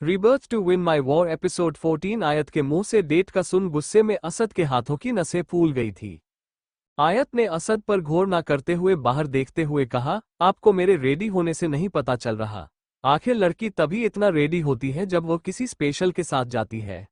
Rebirth to win my war episode 14। Ayat के मुंह से डेट का सुन गुस्से में असद के हाथों की नसें फूल गई थी। आयत ने असद पर घोर ना करते हुए बाहर देखते हुए कहा, आपको मेरे रेडी होने से नहीं पता चल रहा। आखिर लड़की तभी इतना रेडी होती है जब वो किसी स्पेशल के साथ जाती है।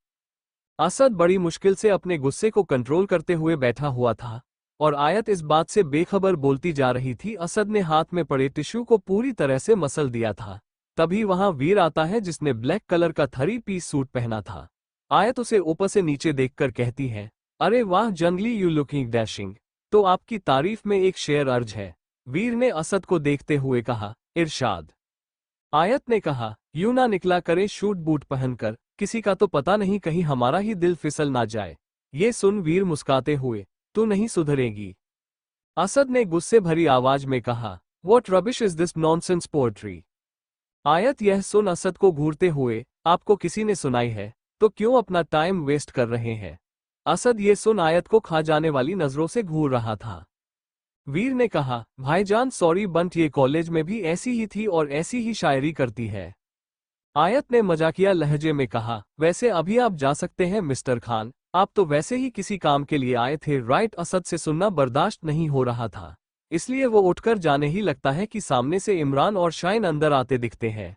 असद बड़ी मुश्किल से अपने गुस्से को कंट्रोल करते हुए बैठा हुआ था और आयत इस बात से बेखबर बोलती जा रही थी। असद ने हाथ में पड़े टिश्यू को पूरी तरह से मसल दिया था। तभी वहां वीर आता है जिसने ब्लैक कलर का 3 पीस सूट पहना था। आयत उसे ऊपर से नीचे देखकर कहती है, अरे वाह जंगली, यू लुकिंग डैशिंग। तो आपकी तारीफ में एक शेर अर्ज है। वीर ने असद को देखते हुए कहा, इरशाद। आयत ने कहा, यूं ना निकला करे शूट बूट पहनकर, किसी का तो पता नहीं कहीं हमारा ही दिल फिसल ना जाए। ये सुन वीर मुस्काते हुए, तू नहीं सुधरेगी। असद ने गुस्से भरी आवाज में कहा, what rubbish is this nonsense poetry. आयत यह सुन असद को घूरते हुए, आपको किसी ने सुनाई है तो क्यों अपना टाइम वेस्ट कर रहे हैं। असद ये सुन आयत को खा जाने वाली नजरों से घूर रहा था। वीर ने कहा, भाईजान सॉरी बंट ये कॉलेज में भी ऐसी ही थी और ऐसी ही शायरी करती है। आयत ने मजाकिया लहजे में कहा, वैसे अभी आप जा सकते हैं मिस्टर खान, आप तो वैसे ही किसी काम के लिए आए थे राइट। असद से सुनना बर्दाश्त नहीं हो रहा था, इसलिए वो उठकर जाने ही लगता है कि सामने से इमरान और शाइन अंदर आते दिखते हैं।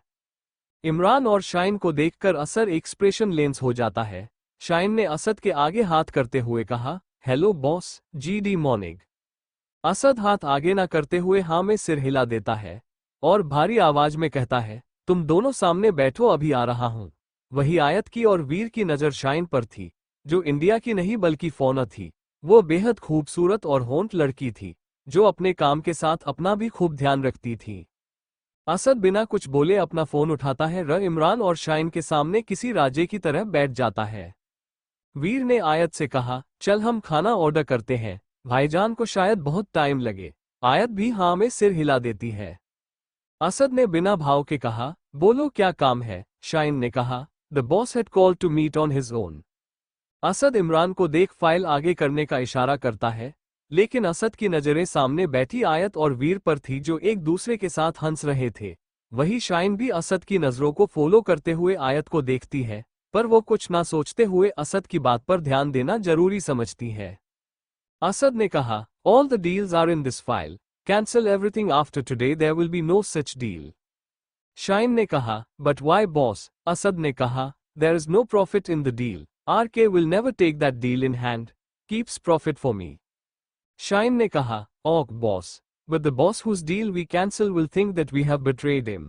इमरान और शाइन को देखकर असद एक्सप्रेशन लेंस हो जाता है। शाइन ने असद के आगे हाथ करते हुए कहा, हेलो बॉस, जी मॉर्निंग। असद हाथ आगे ना करते हुए हाँ में सिर हिला देता है और भारी आवाज में कहता है, तुम दोनों सामने बैठो, अभी आ रहा हूं। वही आयत की और वीर की नजर शाइन पर थी, जो इंडिया की नहीं बल्कि फौना थी। वो बेहद खूबसूरत और होंठ लड़की थी, जो अपने काम के साथ अपना भी खूब ध्यान रखती थी। असद बिना कुछ बोले अपना फोन उठाता है, इमरान और शाइन के सामने किसी राजे की तरह बैठ जाता है। वीर ने आयत से कहा, चल हम खाना ऑर्डर करते हैं, भाईजान को शायद बहुत टाइम लगे। आयत भी हाँ में सिर हिला देती है। असद ने बिना भाव के कहा, बोलो क्या काम है। शाइन ने कहा, the boss had called to meet on his own. Asad Imran को देख फाइल आगे करने का इशारा करता है, लेकिन असद की नजरें सामने बैठी आयत और वीर पर थी जो एक दूसरे के साथ हंस रहे थे। वही शाइन भी असद की नजरों को फॉलो करते हुए आयत को देखती है, पर वो कुछ ना सोचते हुए असद की बात पर ध्यान देना जरूरी समझती है। असद ने कहा, all the deals are in this file, cancel everything after today, there will be no such deal. Shine ने कहा, बट वाई बॉस। असद ने कहा, there is no profit in the deal, RK will never take that deal in hand, keeps profit for me. Shine ने कहा, ओह boss, but the boss whose deal we cancel will think that we have betrayed him.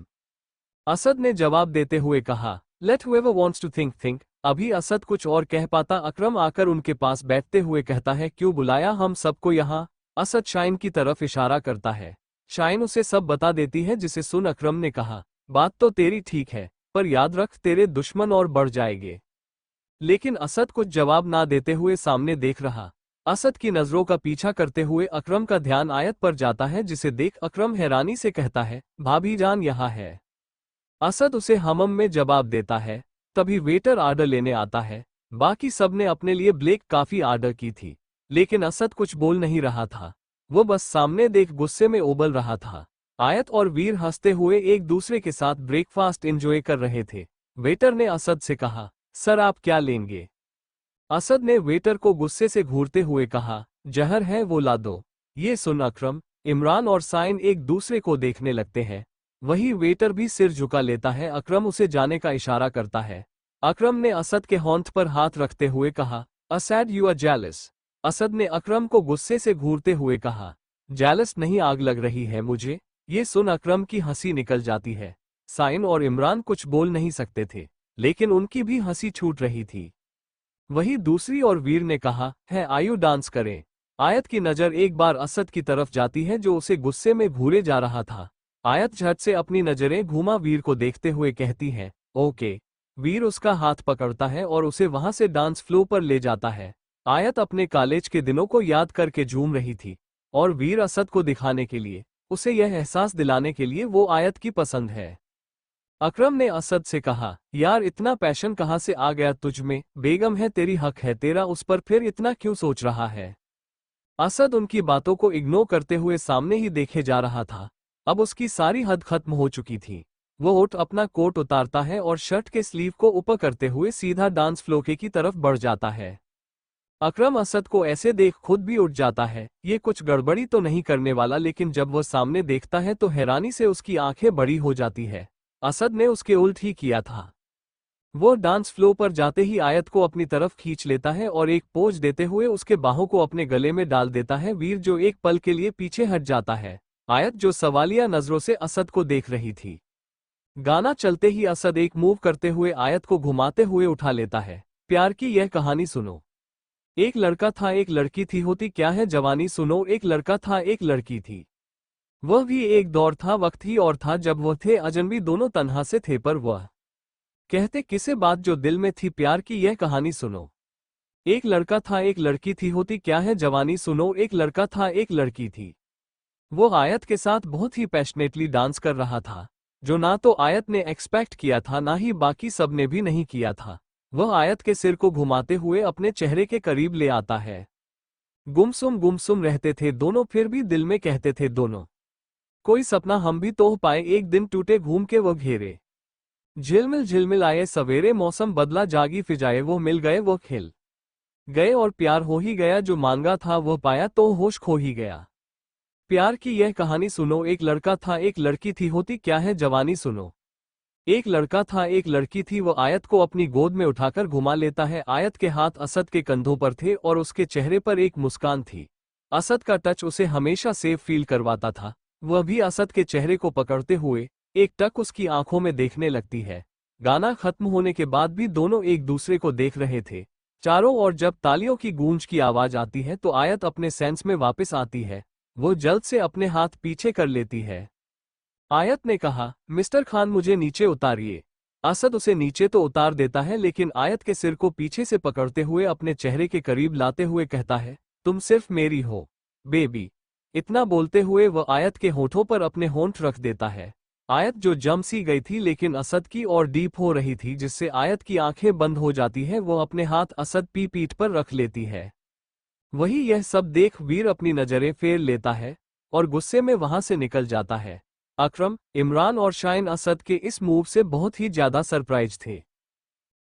Asad ने जवाब देते हुए कहा, let whoever wants to think. अभी असद कुछ और कह पाता, अकरम आकर उनके पास बैठते हुए कहता है, क्यों बुलाया हम सबको यहाँ। असद शाइन की तरफ इशारा करता है। शाइन उसे सब बता देती है, जिसे सुन अकरम ने कहा, बात तो तेरी ठीक है, पर याद रख तेरे दुश्मन और बढ़ जाएंगे। लेकिन असद कुछ जवाब ना देते हुए सामने देख रहा। असद की नजरों का पीछा करते हुए अकरम का ध्यान आयत पर जाता है, जिसे देख अकरम हैरानी से कहता है, भाभी जान यहाँ है। असद उसे हमम में जवाब देता है। तभी वेटर ऑर्डर लेने आता है। बाकी सब ने अपने लिए ब्लैक कॉफी ऑर्डर की थी, लेकिन असद कुछ बोल नहीं रहा था। वो बस सामने देख गुस्से में उबल रहा था। आयत और वीर हंसते हुए एक दूसरे के साथ ब्रेकफास्ट एंजॉय कर रहे थे। वेटर ने असद से कहा, सर आप क्या लेंगे। असद ने वेटर को गुस्से से घूरते हुए कहा, जहर है वो ला दो। ये सुन अकरम, इमरान और साइन एक दूसरे को देखने लगते हैं। वही वेटर भी सिर झुका लेता है। अकरम उसे जाने का इशारा करता है। अकरम ने असद के होंठ पर हाथ रखते हुए कहा, Asad you are jealous. Asad ने अकरम को गुस्से से घूरते हुए कहा, जेलस नहीं, आग लग रही है मुझे। ये सुन अकरम की हंसी निकल जाती है। साइन और इमरान कुछ बोल नहीं सकते थे, लेकिन उनकी भी हंसी छूट रही थी। वही दूसरी और वीर ने कहा, है आयु डांस करें। आयत की नजर एक बार असद की तरफ जाती है, जो उसे गुस्से में घूरे जा रहा था। आयत झट से अपनी नजरें घूमा वीर को देखते हुए कहती है, ओके। वीर उसका हाथ पकड़ता है और उसे वहां से डांस फ्लो पर ले जाता है। आयत अपने कॉलेज के दिनों को याद करके झूम रही थी और वीर असद को दिखाने के लिए, उसे यह एहसास दिलाने के लिए वो आयत की पसंद है। अकरम ने असद से कहा, यार इतना पैशन कहाँ से आ गया तुझ में। बेगम है तेरी, हक है तेरा, उस पर फिर इतना क्यों सोच रहा है। असद उनकी बातों को इग्नोर करते हुए सामने ही देखे जा रहा था। अब उसकी सारी हद खत्म हो चुकी थी। वो उठ अपना कोट उतारता है और शर्ट के स्लीव को ऊपर करते हुए सीधा डांस फ्लोर की तरफ बढ़ जाता है। अकरम असद को ऐसे देख खुद भी उठ जाता है। ये कुछ गड़बड़ी तो नहीं करने वाला, लेकिन जब वह सामने देखता है तो हैरानी से उसकी आंखें बड़ी हो जाती है। असद ने उसके उल्ट ही किया था। वो डांस फ्लोर पर जाते ही आयत को अपनी तरफ खींच लेता है और एक पोज देते हुए उसके बाहों को अपने गले में डाल देता है। वीर जो एक पल के लिए पीछे हट जाता है। आयत जो सवालिया नजरों से असद को देख रही थी। गाना चलते ही असद एक मूव करते हुए आयत को घुमाते हुए उठा लेता है। प्यार की यह कहानी सुनो। एक लड़का था एक लड़की थी, होती क्या है जवानी सुनो। एक लड़का था एक लड़की थी। वह भी एक दौर था, वक्त ही और था जब वह थे अजनबी, दोनों तन्हा से थे पर वह कहते किसे बात जो दिल में थी। प्यार की यह कहानी सुनो। एक लड़का था एक लड़की थी, होती क्या है जवानी सुनो। एक लड़का था एक लड़की थी। वो आयत के साथ बहुत ही पैशनेटली डांस कर रहा था, जो ना तो आयत ने एक्सपेक्ट किया था ना ही बाकी सब ने भी नहीं किया था। वह आयत के सिर को घुमाते हुए अपने चेहरे के करीब ले आता है। गुमसुम रहते थे दोनों, फिर भी दिल में कहते थे दोनों कोई सपना हम भी तो पाए। एक दिन टूटे घूम के वो घेरे, झिलमिल आए सवेरे, मौसम बदला जागी फिजाए। वो मिल गए वो खिल गए और प्यार हो ही गया, जो मांगा था वो पाया तो होश खो ही गया। प्यार की यह कहानी सुनो। एक लड़का था एक लड़की थी, होती क्या है जवानी सुनो। एक लड़का था एक लड़की थी। वो आयत को अपनी गोद में उठाकर घुमा लेता है। आयत के हाथ असद के कंधों पर थे और उसके चेहरे पर एक मुस्कान थी। असद का टच उसे हमेशा सेफ फील करवाता था। वह भी असद के चेहरे को पकड़ते हुए एक टक उसकी आंखों में देखने लगती है। गाना खत्म होने के बाद भी दोनों एक दूसरे को देख रहे थे। चारों ओर जब तालियों की गूंज की आवाज आती है तो आयत अपने सेंस में वापस आती है। वो जल्द से अपने हाथ पीछे कर लेती है। आयत ने कहा, मिस्टर खान मुझे नीचे उतारिए। असद उसे नीचे तो उतार देता है, लेकिन आयत के सिर को पीछे से पकड़ते हुए अपने चेहरे के करीब लाते हुए कहता है, तुम सिर्फ मेरी हो बेबी। इतना बोलते हुए वह आयत के होठों पर अपने होंठ रख देता है। आयत जो जम सी गई थी लेकिन असद की और डीप हो रही थी, जिससे आयत की आंखें बंद हो जाती है। वो अपने हाथ असद की पीठ पर रख लेती है। वही यह सब देख वीर अपनी नजरें फेर लेता है और गुस्से में वहां से निकल जाता है। अकरम, इमरान और शाइन असद के इस मूव से बहुत ही ज्यादा सरप्राइज थे।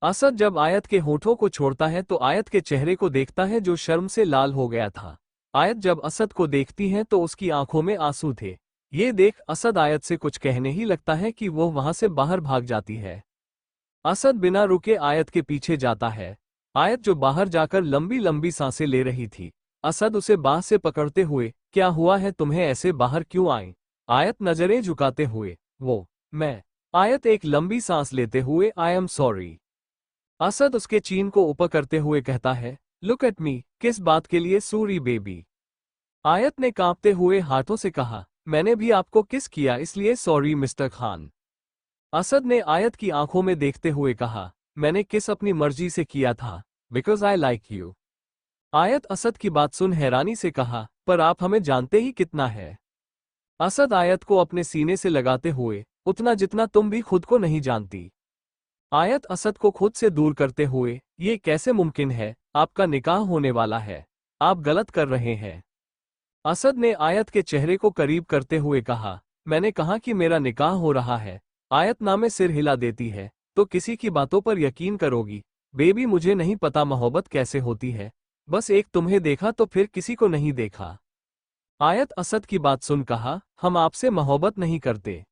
असद जब आयत के होठों को छोड़ता है तो आयत के चेहरे को देखता है जो शर्म से लाल हो गया था। आयत जब असद को देखती है तो उसकी आंखों में आंसू थे। ये देख असद आयत से कुछ कहने ही लगता है कि वो वहां से बाहर भाग जाती है। असद बिना रुके आयत के पीछे जाता है। आयत जो बाहर जाकर लंबी लंबी सांसें ले रही थी। असद उसे बाह से पकड़ते हुए, क्या हुआ है तुम्हें, ऐसे बाहर क्यों आई। आयत नजरें झुकाते हुए, मैं। आयत एक लंबी सांस लेते हुए, आई एम सॉरी। असद उसके चीन को ऊपर करते हुए कहता है, लुक एट मी, किस बात के लिए सॉरी बेबी। आयत ने कांपते हुए हाथों से कहा, मैंने भी आपको किस किया इसलिए सॉरी मिस्टर खान। असद ने आयत की आंखों में देखते हुए कहा, मैंने किस अपनी मर्जी से किया था, बिकॉज आई लाइक यू। आयत असद की बात सुन हैरानी से कहा, पर आप हमें जानते ही कितना है। असद आयत को अपने सीने से लगाते हुए, उतना जितना तुम भी खुद को नहीं जानती। आयत असद को खुद से दूर करते हुए, ये कैसे मुमकिन है, आपका निकाह होने वाला है, आप गलत कर रहे हैं। असद ने आयत के चेहरे को करीब करते हुए कहा, मैंने कहा कि मेरा निकाह हो रहा है। आयत नामे सिर हिला देती है, तो किसी की बातों पर यकीन करोगी। बेबी मुझे नहीं पता मोहब्बत कैसे होती है, बस एक तुम्हें देखा तो फिर किसी को नहीं देखा। आयत असद की बात सुन कहा, हम आपसे मोहब्बत नहीं करते।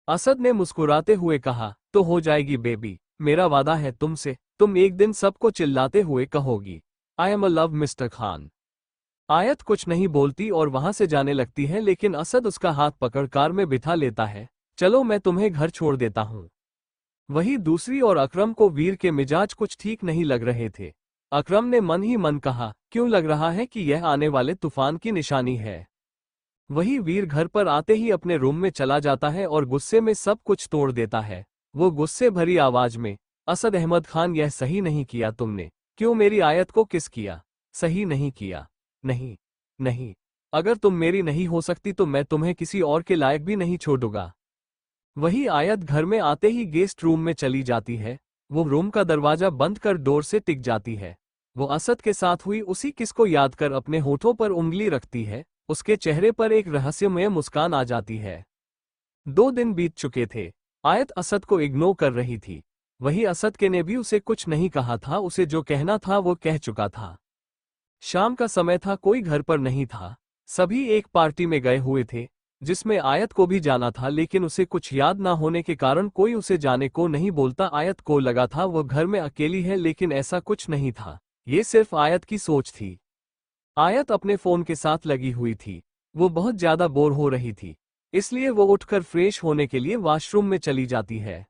असद ने मुस्कुराते हुए कहा, तो हो जाएगी बेबी, मेरा वादा है तुमसे, तुम एक दिन सबको चिल्लाते हुए कहोगी, I am a love mister Khan. Ayat कुछ नहीं बोलती और वहां से जाने लगती है, लेकिन असद उसका हाथ पकड़ कार में बिठा लेता है। चलो मैं तुम्हें घर छोड़ देता हूँ। वही दूसरी और अकरम को वीर के मिजाज कुछ ठीक नहीं लग रहे थे। अकरम ने मन ही मन कहा, क्यों लग रहा है कि यह आने वाले तूफान की निशानी है। वही वीर घर पर आते ही अपने रूम में चला जाता है और गुस्से में सब कुछ तोड़ देता है। वो गुस्से भरी आवाज में, असद अहमद खान यह सही नहीं किया तुमने, क्यों मेरी आयत को किस किया, सही नहीं किया, नहीं नहीं, अगर तुम मेरी नहीं हो सकती तो मैं तुम्हें किसी और के लायक भी नहीं छोड़ूंगा। वही आयत घर में आते ही गेस्ट रूम में चली जाती है। वो रूम का दरवाजा बंद कर डोर से टिक जाती है। वो असद के साथ हुई उसी किस को याद कर अपने होठों पर उंगली रखती है। उसके चेहरे पर एक रहस्यमय मुस्कान आ जाती है। 2 दिन बीत चुके थे। आयत असद को इग्नोर कर रही थी। वही असद के ने भी उसे कुछ नहीं कहा था, उसे जो कहना था वो कह चुका था। शाम का समय था, कोई घर पर नहीं था। सभी एक पार्टी में गए हुए थे जिसमें आयत को भी जाना था, लेकिन उसे कुछ याद ना होने के कारण कोई उसे जाने को नहीं बोलता। आयत को लगा था वो घर में अकेली है, लेकिन ऐसा कुछ नहीं था। ये सिर्फ आयत की सोच थी। आयत अपने फोन के साथ लगी हुई थी। वो बहुत ज्यादा बोर हो रही थी, इसलिए वो उठकर फ्रेश होने के लिए वॉशरूम में चली जाती है।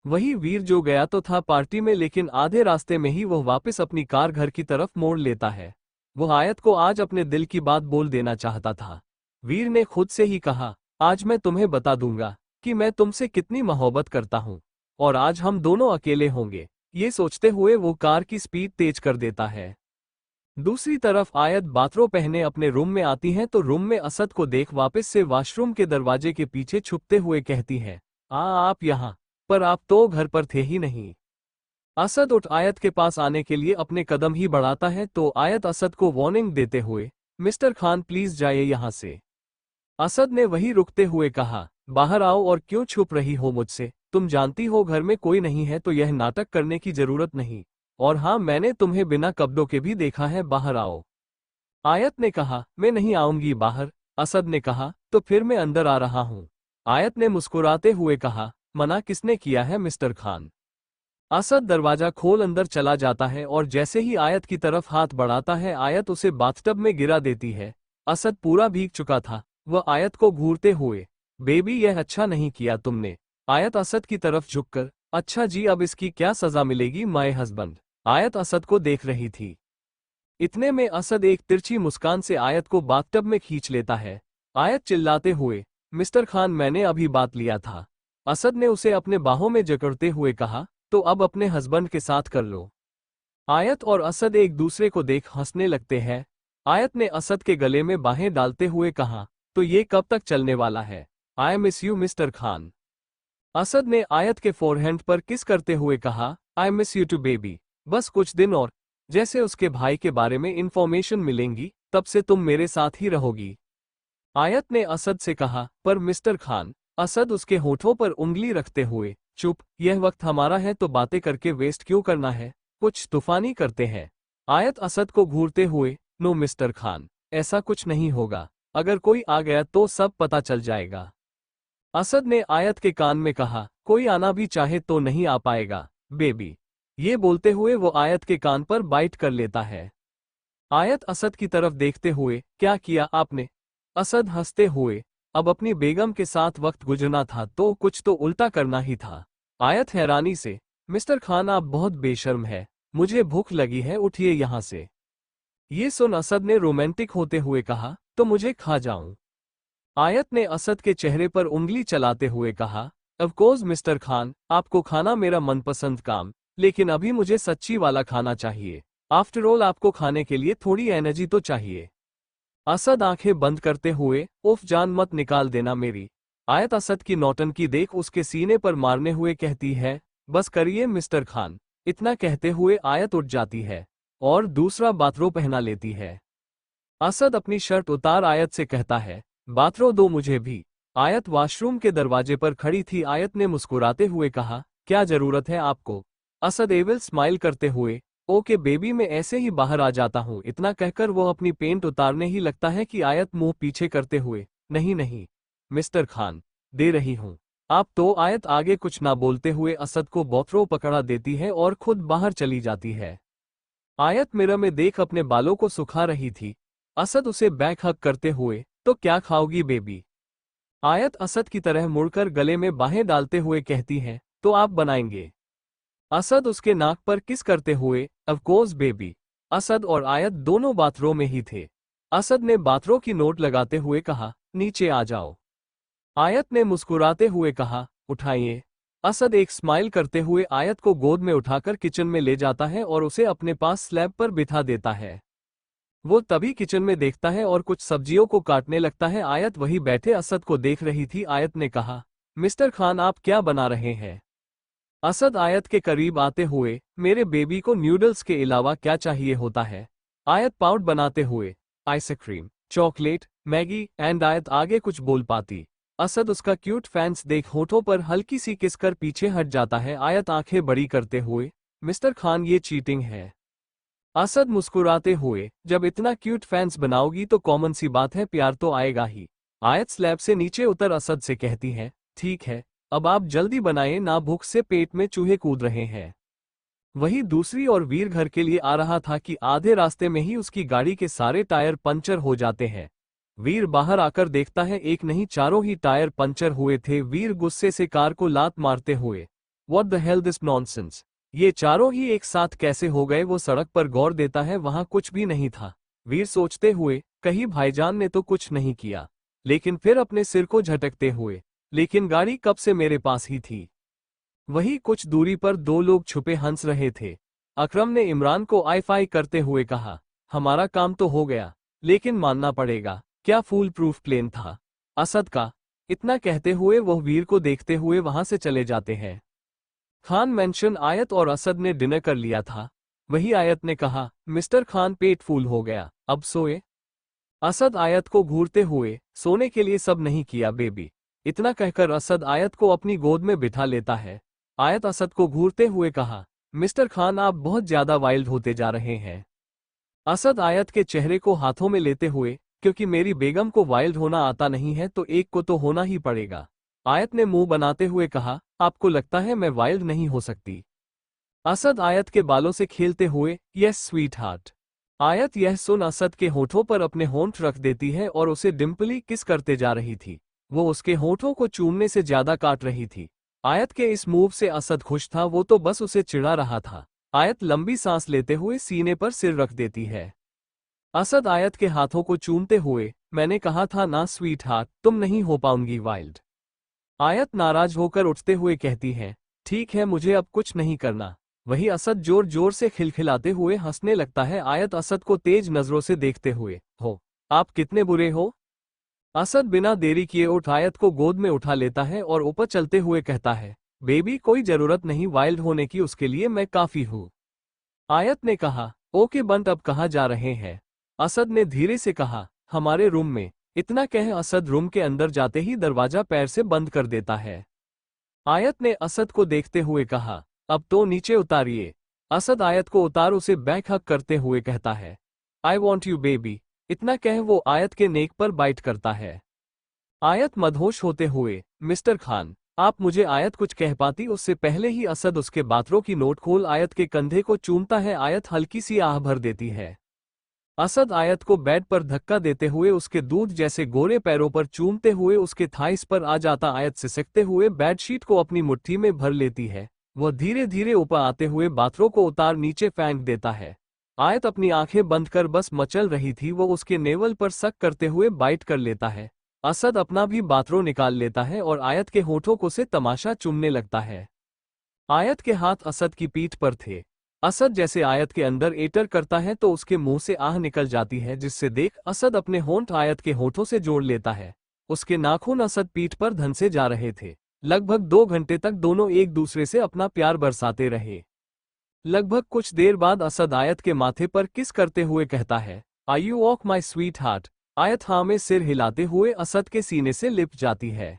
वही वीर जो गया तो था पार्टी में, लेकिन आधे रास्ते में ही वो वापस अपनी कार घर की तरफ मोड़ लेता है। वो आयत को आज अपने दिल की बात बोल देना चाहता था। वीर ने खुद से ही कहा, आज मैं तुम्हें बता दूंगा कि मैं तुमसे कितनी मोहब्बत करता हूं, और आज हम दोनों अकेले होंगे। ये सोचते हुए वो कार की स्पीड तेज कर देता है। दूसरी तरफ आयत बाथरोब पहने अपने रूम में आती है तो रूम में असद को देख वापस से वॉशरूम के दरवाजे के पीछे छुपते हुए कहती है, आप यहाँ, पर आप तो घर पर थे ही नहीं। असद उठ आयत के पास आने के लिए अपने कदम ही बढ़ाता है तो आयत असद को वार्निंग देते हुए, मिस्टर खान प्लीज जाइए यहाँ से। असद ने वही रुकते हुए कहा, बाहर आओ और क्यों छुप रही हो मुझसे, तुम जानती हो घर में कोई नहीं है तो यह नाटक करने की जरूरत नहीं। और हाँ, मैंने तुम्हें बिना कपड़ों के भी देखा है, बाहर आओ। आयत ने कहा, मैं नहीं आऊंगी बाहर। असद ने कहा, तो फिर मैं अंदर आ रहा हूँ। आयत ने मुस्कुराते हुए कहा, मना किसने किया है मिस्टर खान। असद दरवाजा खोल अंदर चला जाता है और जैसे ही आयत की तरफ हाथ बढ़ाता है आयत उसे बाथटब में गिरा देती है। असद पूरा भीग चुका था। वह आयत को घूरते हुए, बेबी यह अच्छा नहीं किया तुमने। आयत असद की तरफ झुककर, अच्छा जी अब इसकी क्या सजा मिलेगी माय हस्बैंड। आयत असद को देख रही थी। इतने में असद एक तिरछी मुस्कान से आयत को बाथटब में खींच लेता है। आयत चिल्लाते हुए, मिस्टर खान मैंने अभी बात लिया था। असद ने उसे अपने बाहों में जकड़ते हुए कहा, तो अब अपने हस्बैंड के साथ कर लो। आयत और असद एक दूसरे को देख हंसने लगते हैं। आयत ने असद के गले में बाहें डालते हुए कहा, तो ये कब तक चलने वाला है। I miss you mister Khan. Asad ने आयत के फोरहेंड पर किस करते हुए कहा, I miss you too baby. बस कुछ दिन और, जैसे उसके भाई के बारे में इंफॉर्मेशन मिलेंगी तब से तुम मेरे साथ ही रहोगी। आयत ने असद से कहा, पर मिस्टर खान। असद उसके होठों पर उंगली रखते हुए, चुप, यह वक्त हमारा है तो बातें करके वेस्ट क्यों करना है, कुछ तूफानी करते हैं। आयत असद को घूरते हुए, नो मिस्टर खान, ऐसा कुछ नहीं होगा। अगर कोई आ गया तो सब पता चल जाएगा। असद ने आयत के कान में कहा, कोई आना भी चाहे तो नहीं आ पाएगा बेबी। ये बोलते हुए वो आयत के कान पर बाइट कर लेता है। आयत असद की तरफ देखते हुए, क्या किया आपने। असद हंसते हुए, अब अपनी बेगम के साथ वक्त गुजरना था तो कुछ तो उल्टा करना ही था। आयत हैरानी से, मिस्टर खान आप बहुत बेशर्म है, मुझे भूख लगी है, उठिए यहाँ से। ये सुन असद ने रोमांटिक होते हुए कहा, तो मुझे खा जाऊं। आयत ने असद के चेहरे पर उंगली चलाते हुए कहा, ऑफ कोर्स मिस्टर खान, आपको खाना मेरा मनपसंद काम, लेकिन अभी मुझे सच्ची वाला खाना चाहिए। आफ्टर ऑल आपको खाने के लिए थोड़ी एनर्जी तो चाहिए। असद आंखें बंद करते हुए, उफ जान मत निकाल देना मेरी। आयत असद की नौटंकी देख उसके सीने पर मारने हुए कहती है, बस करिए मिस्टर खान। इतना कहते हुए आयत उठ जाती है और दूसरा बाथरोब पहना लेती है। असद अपनी शर्ट उतार आयत से कहता है, बाथरोब दो मुझे भी। आयत वॉशरूम के दरवाजे पर खड़ी थी। आयत ने मुस्कुराते हुए कहा, क्या जरूरत है आपको। असद एविल स्माइल करते हुए, ओके बेबी मैं ऐसे ही बाहर आ जाता हूँ। इतना कहकर वो अपनी पेंट उतारने ही लगता है कि आयत मुंह पीछे करते हुए, नहीं नहीं मिस्टर खान, दे रही हूँ। आप तो। आयत आगे कुछ ना बोलते हुए असद को बाथरोब पकड़ा देती है और खुद बाहर चली जाती है। आयत मिरर में देख अपने बालों को सुखा रही थी। असद उसे बैक हग करते हुए, तो क्या खाओगी बेबी। आयत असद की तरह मुड़कर गले में बाहें डालते हुए कहती है, तो आप बनाएंगे। असद उसके नाक पर किस करते हुए, ऑफ कोर्स बेबी। असद और आयत दोनों बाथरूम में ही थे। असद ने बाथरूम की नोट लगाते हुए कहा, नीचे आ जाओ। आयत ने मुस्कुराते हुए कहा, उठाइए। असद एक स्माइल करते हुए आयत को गोद में उठाकर किचन में ले जाता है और उसे अपने पास स्लैब पर बिठा देता है। वो तभी किचन में देखता है और कुछ सब्जियों को काटने लगता है। आयत वही बैठे असद को देख रही थी। आयत ने कहा, मिस्टर खान आप क्या बना रहे हैं। असद आयत के करीब आते हुए, मेरे बेबी को न्यूडल्स के अलावा क्या चाहिए होता है। आयत पाउड बनाते हुए, आइसक्रीम, चॉकलेट, मैगी एंड आयत आगे कुछ बोल पाती। असद उसका क्यूट फैंस देख होठों पर हल्की सी किस कर पीछे हट जाता है। आयत आंखें बड़ी करते हुए, मिस्टर खान ये चीटिंग है। असद मुस्कुराते हुए, जब इतना क्यूट फैंस बनाओगी तो कॉमन सी बात है, प्यार तो आएगा ही। आयत स्लैब से नीचे उतर असद से कहती है, ठीक है, अब आप जल्दी बनाएं ना, भूख से पेट में चूहे कूद रहे हैं। वही दूसरी ओर वीर घर के लिए आ रहा था कि आधे रास्ते में ही उसकी गाड़ी के सारे टायर पंचर हो जाते हैं। वीर बाहर आकर देखता है एक नहीं चारों ही टायर पंचर हुए थे। वीर गुस्से से कार को लात मारते हुए, what the hell this nonsense, ये चारों ही एक साथ कैसे हो गए। वो सड़क पर गौर देता है, वहां कुछ भी नहीं था। वीर सोचते हुए, कहीं भाईजान ने तो कुछ नहीं किया। लेकिन फिर अपने सिर को झटकते हुए, लेकिन गाड़ी कब से मेरे पास ही थी। वही कुछ दूरी पर दो लोग छुपे हंस रहे थे। अकरम ने इमरान को आई-फाई करते हुए कहा, हमारा काम तो हो गया, लेकिन मानना पड़ेगा, क्या फूल प्रूफ प्लेन था असद का। इतना कहते हुए वह वीर को देखते हुए वहां से चले जाते हैं। खान मेंशन आयत और असद ने डिनर कर लिया था। वही आयत ने कहा, मिस्टर खान पेट फूल हो गया, अब सोए। असद आयत को घूरते हुए, सोने के लिए सब नहीं किया बेबी। इतना कहकर असद आयत को अपनी गोद में बिठा लेता है। आयत असद को घूरते हुए कहा, मिस्टर खान आप बहुत ज्यादा वाइल्ड होते जा रहे हैं। असद आयत के चेहरे को हाथों में लेते हुए, क्योंकि मेरी बेगम को वाइल्ड होना आता नहीं है तो एक को तो होना ही पड़ेगा। आयत ने मुंह बनाते हुए कहा, आपको लगता है मैं वाइल्ड नहीं हो सकती। असद आयत के बालों से खेलते हुए, यस स्वीट हार्ट। आयत यह सुन असद के होठों पर अपने होंठ रख देती है और उसे डिम्पली किस करते जा रही थी। वो उसके होठों को चूमने से ज्यादा काट रही थी। आयत के इस मूव से असद खुश था, वो तो बस उसे चिढ़ा रहा था। आयत लंबी सांस लेते हुए सीने पर सिर रख देती है। असद आयत के हाथों को चूमते हुए, मैंने कहा था ना स्वीट हार्ट, तुम नहीं हो पाऊंगी वाइल्ड। आयत नाराज होकर उठते हुए कहती है, ठीक है मुझे अब कुछ नहीं करना। वही असद जोर जोर से खिलखिलाते हुए हंसने लगता है। आयत असद को तेज नजरों से देखते हुए, हो आप कितने बुरे हो। असद बिना देरी किए उठ आयत को गोद में उठा लेता है और ऊपर चलते हुए कहता है, बेबी कोई जरूरत नहीं वाइल्ड होने की, उसके लिए मैं काफी हूँ। आयत ने कहा, ओके बंट अब कहाँ जा रहे हैं। असद ने धीरे से कहा, हमारे रूम में। इतना कह असद रूम के अंदर जाते ही दरवाजा पैर से बंद कर देता है। आयत ने असद को देखते हुए कहा, अब तो नीचे उतारिए। असद आयत को उतार उसे बैक हक करते हुए कहता है, आई वॉन्ट यू बेबी। इतना कह वो आयत के नेक पर बाइट करता है। आयत मदहोश होते हुए, मिस्टर खान आप मुझे आयत कुछ कह पाती उससे पहले ही असद उसके बातरों की नोट खोल आयत के कंधे को चूमता है। आयत हल्की सी आह भर देती है। असद आयत को बेड पर धक्का देते हुए उसके दूध जैसे गोरे पैरों पर चूमते हुए उसके थाइस पर आ जाता। आयत सिसकते हुए बेडशीट को अपनी मुट्ठी में भर लेती है। वह धीरे धीरे ऊपर आते हुए बाथरों को उतार नीचे फेंक देता है। आयत अपनी आंखें बंद कर बस मचल रही थी। वो उसके नेवल पर सक करते हुए बाइट कर लेता है। असद अपना भी बाथरों निकाल लेता है और आयत के होठों को से तमाशा चूमने लगता है। आयत के हाथ असद की पीठ पर थे। असद जैसे आयत के अंदर एटर करता है तो उसके मुंह से आह निकल जाती है, जिससे देख असद अपने होंठ आयत के होठों से जोड़ लेता है। उसके नाखून असद पीठ पर धंसे जा रहे थे। लगभग 2 घंटे तक दोनों एक दूसरे से अपना प्यार बरसाते रहे। लगभग कुछ देर बाद असद आयत के माथे पर किस करते हुए कहता है, I you walk my sweetheart. Ayat हाँ में सिर हिलाते हुए असद के सीने से लिपट जाती है।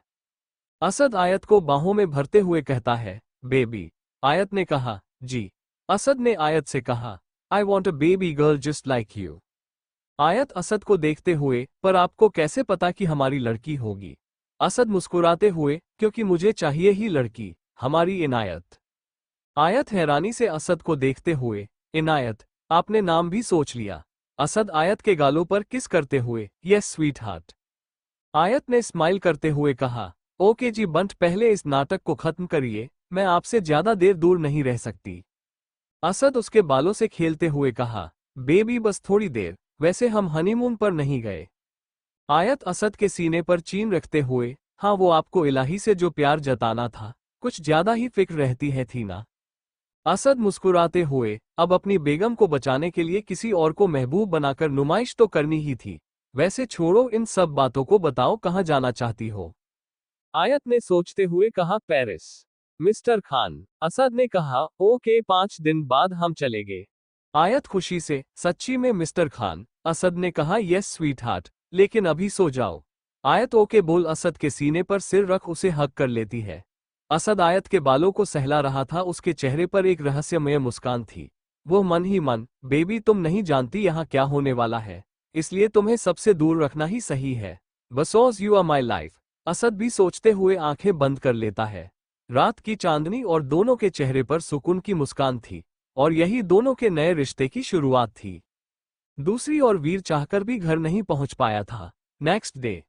असद आयत को बाहों में भरते हुए कहता है, बेबी। आयत ने कहा, जी। असद ने आयत से कहा, I want a baby girl just like you. आयत असद को देखते हुए, पर आपको कैसे पता कि हमारी लड़की होगी। असद मुस्कुराते हुए, क्योंकि मुझे चाहिए ही लड़की, हमारी इनायत। आयत हैरानी से असद को देखते हुए, इनायत, आपने नाम भी सोच लिया। असद आयत के गालों पर किस करते हुए, यस स्वीट हार्ट। आयत ने स्माइल करते हुए कहा, ओके जी बंट पहले इस नाटक को खत्म करिए, मैं आपसे ज्यादा देर दूर नहीं रह सकती। असद उसके बालों से खेलते हुए कहा, बेबी बस थोड़ी देर, वैसे हम हनीमून पर नहीं गए। आयत असद के सीने पर चीन रखते हुए, हाँ वो आपको इलाही से जो प्यार जताना था, कुछ ज्यादा ही फिक्र रहती है थी ना। असद मुस्कुराते हुए, अब अपनी बेगम को बचाने के लिए किसी और को महबूब बनाकर नुमाइश तो करनी ही थी। वैसे छोड़ो इन सब बातों को, बताओ कहाँ जाना चाहती हो। आयत ने सोचते हुए कहा, पेरिस। मिस्टर खान। असद ने कहा, ओके 5 दिन बाद हम चलेंगे। आयत खुशी से, सच्ची में मिस्टर खान। असद ने कहा, यस स्वीट हार्ट, लेकिन अभी सो जाओ। आयत ओके बोल असद के सीने पर सिर रख उसे हग कर लेती है। असद आयत के बालों को सहला रहा था, उसके चेहरे पर एक रहस्यमय मुस्कान थी। वो मन ही मन, बेबी तुम नहीं जानती यहाँ क्या होने वाला है, इसलिए तुम्हें सबसे दूर रखना ही सही है। Because you are my life, Asad भी सोचते हुए आंखें बंद कर लेता है। रात की चांदनी और दोनों के चेहरे पर सुकून की मुस्कान थी, और यही दोनों के नए रिश्ते की शुरुआत थी। दूसरी ओर वीर चाहकर भी घर नहीं पहुंच पाया था। नेक्स्ट डे,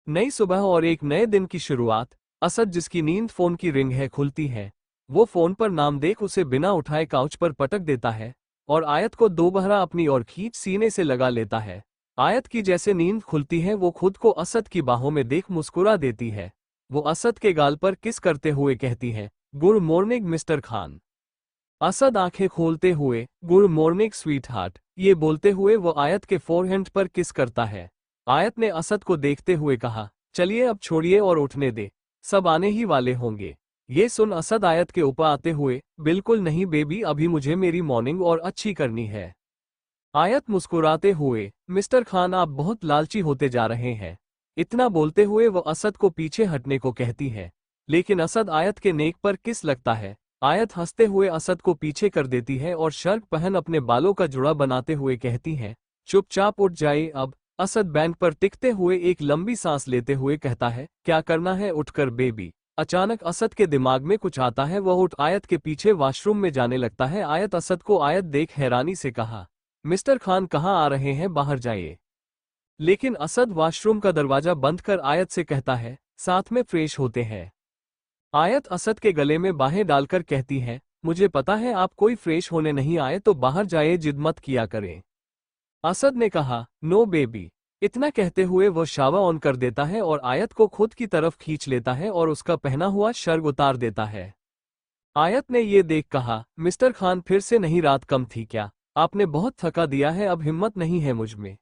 नई सुबह और एक नए दिन की शुरुआत। असद, जिसकी नींद फोन की रिंग है, खुलती है। वो फोन पर नाम देख उसे बिना उठाए काउच पर पटक देता है और आयत को दोबारा अपनी ओर खींच सीने से लगा लेता है। आयत की जैसे नींद खुलती है वो खुद को असद की बाहों में देख मुस्कुरा देती है। वो असद के गाल पर किस करते हुए कहती है, good morning mister Khan. Asad आंखें खोलते हुए, गुड मॉर्निंग स्वीट हार्ट, ये बोलते हुए वो आयत के फोरहेड पर किस करता है। आयत ने असद को देखते हुए कहा, चलिए अब छोड़िए और उठने दे, सब आने ही वाले होंगे। ये सुन असद आयत के ऊपर आते हुए, बिल्कुल नहीं बेबी, अभी मुझे मेरी मॉर्निंग और अच्छी करनी है। आयत मुस्कुराते हुए, मिस्टर खान आप बहुत लालची होते जा रहे हैं। इतना बोलते हुए वो असद को पीछे हटने को कहती है, लेकिन असद आयत के नेक पर किस लगता है। आयत हंसते हुए असद को पीछे कर देती है और शर्ट पहन अपने बालों का जुड़ा बनाते हुए कहती है, चुपचाप उठ जाइए अब। असद बैंक पर टिकते हुए एक लंबी सांस लेते हुए कहता है, क्या करना है, उठकर बेबी। अचानक असद के दिमाग में कुछ आता है, वह उठ आयत के पीछे वॉशरूम में जाने लगता है। आयत असद को आयत देख हैरानी से कहा, मिस्टर खान कहाँ आ रहे हैं, बाहर जाइए। लेकिन असद वॉशरूम का दरवाजा बंद कर आयत से कहता है, साथ में फ्रेश होते हैं। आयत असद के गले में बाहें डालकर कहती है, मुझे पता है आप कोई फ्रेश होने नहीं आए, तो बाहर जाइए, जिद मत किया करें। असद ने कहा, नो बेबी। इतना कहते हुए वो शावर ऑन कर देता है और आयत को खुद की तरफ खींच लेता है और उसका पहना हुआ शर्ट उतार देता है। आयत ने ये देख कहा, मिस्टर खान फिर से नहीं, रात कम थी क्या, आपने बहुत थका दिया है, अब हिम्मत नहीं है मुझ में।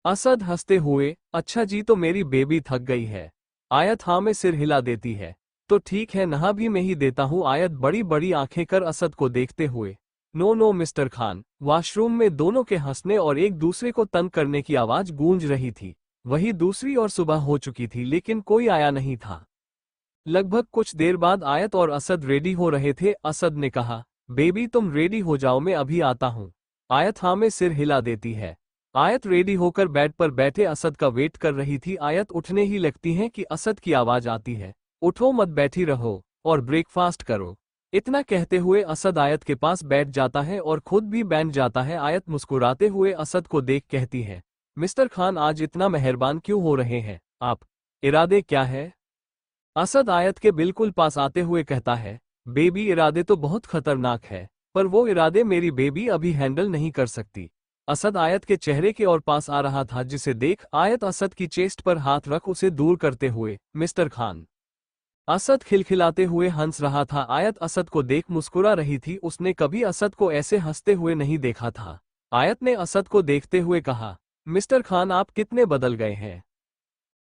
असद हंसते हुए, अच्छा जी, तो मेरी बेबी थक गई है। आयत हाँ में सिर हिला देती है, तो ठीक है, नहा भी मैं ही देता हूँ। आयत बड़ी बड़ी आंखें कर असद को देखते हुए, no no mister Khan. Washroom में दोनों के हंसने और एक दूसरे को तंग करने की आवाज गूंज रही थी। वही दूसरी और सुबह हो चुकी थी, लेकिन कोई आया नहीं था। लगभग कुछ देर बाद आयत और असद रेडी हो रहे थे। असद ने कहा, बेबी तुम रेडी हो जाओ, मैं अभी आता हूँ। आयत हाँ में सिर हिला देती है। आयत रेडी होकर बेड पर बैठे असद का वेट कर रही थी। आयत उठने ही लगती है कि असद की आवाज आती है, उठो मत, बैठी रहो और ब्रेकफास्ट करो। इतना कहते हुए असद आयत के पास बैठ जाता है और खुद भी बैठ जाता है। आयत मुस्कुराते हुए असद को देख कहती है, मिस्टर खान आज इतना मेहरबान क्यों हो रहे हैं आप, इरादे क्या है। असद आयत के बिल्कुल पास आते हुए कहता है, बेबी इरादे तो बहुत खतरनाक है, पर वो इरादे मेरी बेबी अभी हैंडल नहीं कर सकती। असद आयत के चेहरे के और पास आ रहा था, जिसे देख आयत असद की चेस्ट पर हाथ रख उसे दूर करते हुए, मिस्टर खान। असद खिलखिलाते हुए हंस रहा था। आयत असद को देख मुस्कुरा रही थी, उसने कभी असद को ऐसे हंसते हुए नहीं देखा था। आयत ने असद को देखते हुए कहा, मिस्टर खान आप कितने बदल गए हैं।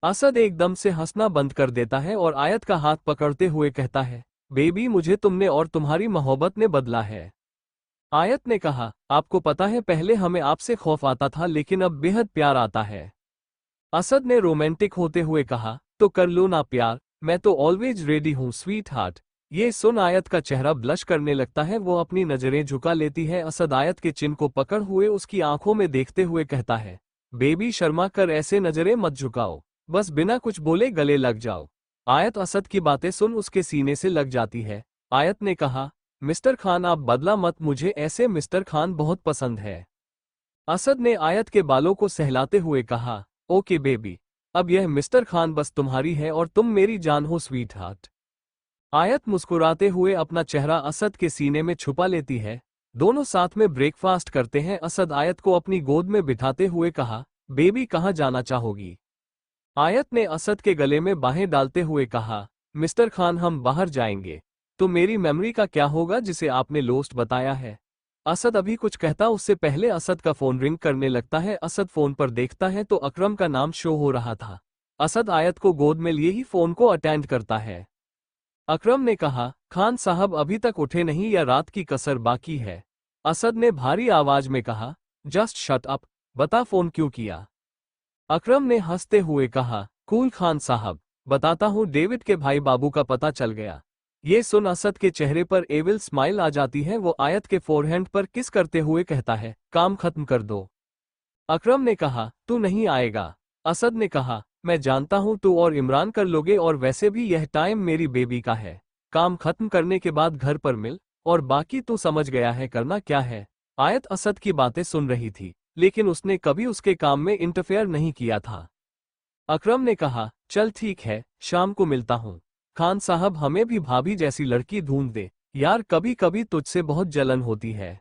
असद एकदम से हंसना बंद कर देता है और आयत का हाथ पकड़ते हुए कहता है, बेबी मुझे तुमने और तुम्हारी मोहब्बत ने बदला है। आयत ने कहा, आपको पता है पहले हमें आपसे खौफ आता था, लेकिन अब बेहद प्यार आता है। असद ने रोमांटिक होते हुए कहा, तो कर लो ना प्यार, मैं तो ऑलवेज रेडी हूँ स्वीट हार्ट। ये सुन आयत का चेहरा ब्लश करने लगता है, वो अपनी नजरें झुका लेती है। असद आयत के चिन को पकड़ हुए उसकी आंखों में देखते हुए कहता है, बेबी शर्मा कर ऐसे नजरें मत झुकाओ, बस बिना कुछ बोले गले लग जाओ। आयत असद की बातें सुन उसके सीने से लग जाती है। आयत ने कहा, मिस्टर खान आप बदला मत, मुझे ऐसे मिस्टर खान बहुत पसंद है। असद ने आयत के बालों को सहलाते हुए कहा, ओके बेबी, अब यह मिस्टर खान बस तुम्हारी है और तुम मेरी जान हो स्वीट हार्ट। आयत मुस्कुराते हुए अपना चेहरा असद के सीने में छुपा लेती है। दोनों साथ में ब्रेकफास्ट करते हैं। असद आयत को अपनी गोद में बिठाते हुए कहा, बेबी कहाँ जाना चाहोगी। आयत ने असद के गले में बाहें डालते हुए कहा, मिस्टर खान हम बाहर जाएंगे, तो मेरी मेमोरी का क्या होगा जिसे आपने लोस्ट बताया है। असद अभी कुछ कहता उससे पहले असद का फोन रिंग करने लगता है। असद फोन पर देखता है तो अकरम का नाम शो हो रहा था। असद आयत को गोद में लिए ही फोन को अटेंड करता है। अकरम ने कहा, खान साहब अभी तक उठे नहीं या रात की कसर बाकी है। असद ने भारी आवाज में कहा, जस्ट शट अप, बता फोन क्यों किया। अकरम ने हंसते हुए कहा, कूल खान साहब, बताता हूँ डेविड के भाई बाबू का पता चल गया। ये सुन असद के चेहरे पर एविल स्माइल आ जाती है। वो आयत के फोरहेंड पर किस करते हुए कहता है, काम खत्म कर दो। अकरम ने कहा, तू नहीं आएगा। असद ने कहा, मैं जानता हूँ तू और इमरान कर लोगे, और वैसे भी यह टाइम मेरी बेबी का है। काम खत्म करने के बाद घर पर मिल, और बाकी तू समझ गया है करना क्या है। आयत असद की बातें सुन रही थी, लेकिन उसने कभी उसके काम में इंटरफेयर नहीं किया था। अकरम ने कहा, चल ठीक है, शाम को मिलता हूँ। खान साहब, हमें भी भाभी जैसी लड़की ढूंढ दे यार, कभी कभी तुझसे बहुत जलन होती है।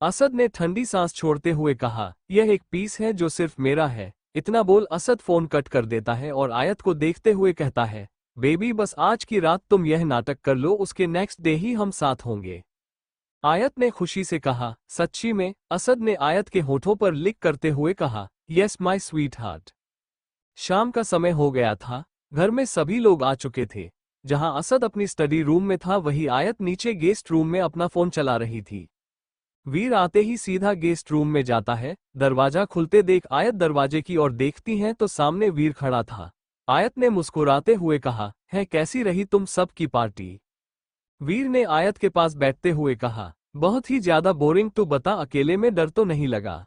असद ने ठंडी सांस छोड़ते हुए कहा, यह एक पीस है जो सिर्फ मेरा है। इतना बोल असद फोन कट कर देता है और आयत को देखते हुए कहता है, बेबी बस आज की रात तुम यह नाटक कर लो, उसके नेक्स्ट डे ही हम साथ होंगे। आयत ने खुशी से कहा, सच्ची में? असद ने आयत के होठों पर लिक करते हुए कहा, यस माई स्वीट हार्ट। शाम का समय हो गया था। घर में सभी लोग आ चुके थे। जहां असद अपनी स्टडी रूम में था, वही आयत नीचे गेस्ट रूम में अपना फोन चला रही थी। वीर आते ही सीधा गेस्ट रूम में जाता है। दरवाजा खुलते देख आयत दरवाजे की ओर देखती हैं तो सामने वीर खड़ा था। आयत ने मुस्कुराते हुए कहा, है कैसी रही तुम सब की पार्टी? वीर ने आयत के पास बैठते हुए कहा, बहुत ही ज्यादा बोरिंग। तू बता, अकेले में डर तो नहीं लगा?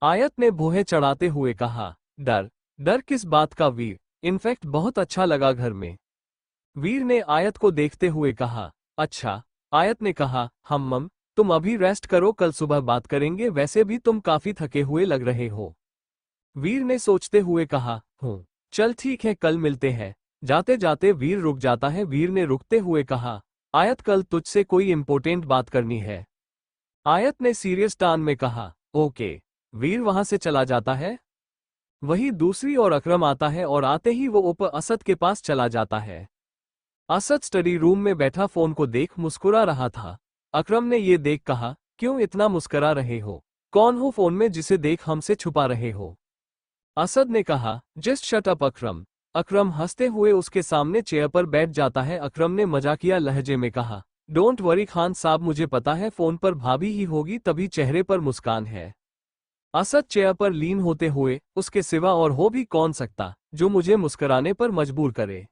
आयत ने भौहें चढ़ाते हुए कहा, डर? डर किस बात का वीर? इनफैक्ट बहुत अच्छा लगा घर में। वीर ने आयत को देखते हुए कहा, अच्छा। आयत ने कहा, मम तुम अभी रेस्ट करो, कल सुबह बात करेंगे, वैसे भी तुम काफी थके हुए लग रहे हो। वीर ने सोचते हुए कहा, हूँ, चल ठीक है, कल मिलते हैं। जाते जाते वीर रुक जाता है। वीर ने रुकते हुए कहा, आयत कल तुझसे कोई इंपॉर्टेंट बात करनी है। आयत ने सीरियस टोन में कहा, ओके। वीर वहां से चला जाता है। वही दूसरी ओर अकरम आता है और आते ही वो ऊपर असद के पास चला जाता है। असद स्टडी रूम में बैठा फोन को देख मुस्कुरा रहा था। अकरम ने ये देख कहा, क्यों इतना मुस्कुरा रहे हो? कौन हो फोन में जिसे देख हमसे छुपा रहे हो? असद ने कहा, जस्ट शट अप अकरम। अकरम हंसते हुए उसके सामने चेयर पर बैठ जाता है। अकरम ने मजाकिया लहजे में कहा, डोंट वरी खान साहब, मुझे पता है फोन पर भाभी ही होगी, तभी चेहरे पर मुस्कान है। असद चेयर पर लीन होते हुए, उसके सिवा और हो भी कौन सकता जो मुझे मुस्कुराने पर मजबूर करे।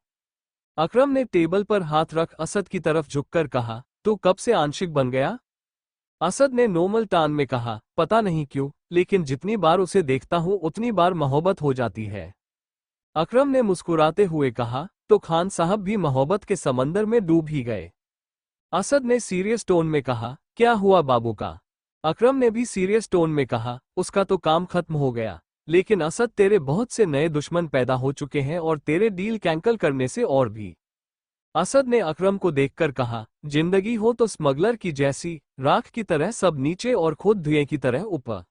अकरम ने टेबल पर हाथ रख असद की तरफ झुककर कहा, तू कब से आंशिक बन गया? असद ने नॉर्मल टोन में कहा, पता नहीं क्यों, लेकिन जितनी बार उसे देखता हूं उतनी बार मोहब्बत हो जाती है। अकरम ने मुस्कुराते हुए कहा, तो खान साहब भी मोहब्बत के समंदर में डूब ही गए? असद ने सीरियस टोन में कहा, क्या हुआ बाबू का? अकरम ने भी सीरियस टोन में कहा, उसका तो काम खत्म हो गया, लेकिन असद तेरे बहुत से नए दुश्मन पैदा हो चुके हैं और तेरे डील कैंसल करने से और भी। असद ने अकरम को देखकर कहा, जिंदगी हो तो स्मगलर की जैसी, राख की तरह सब नीचे और खुद धुएं की तरह ऊपर।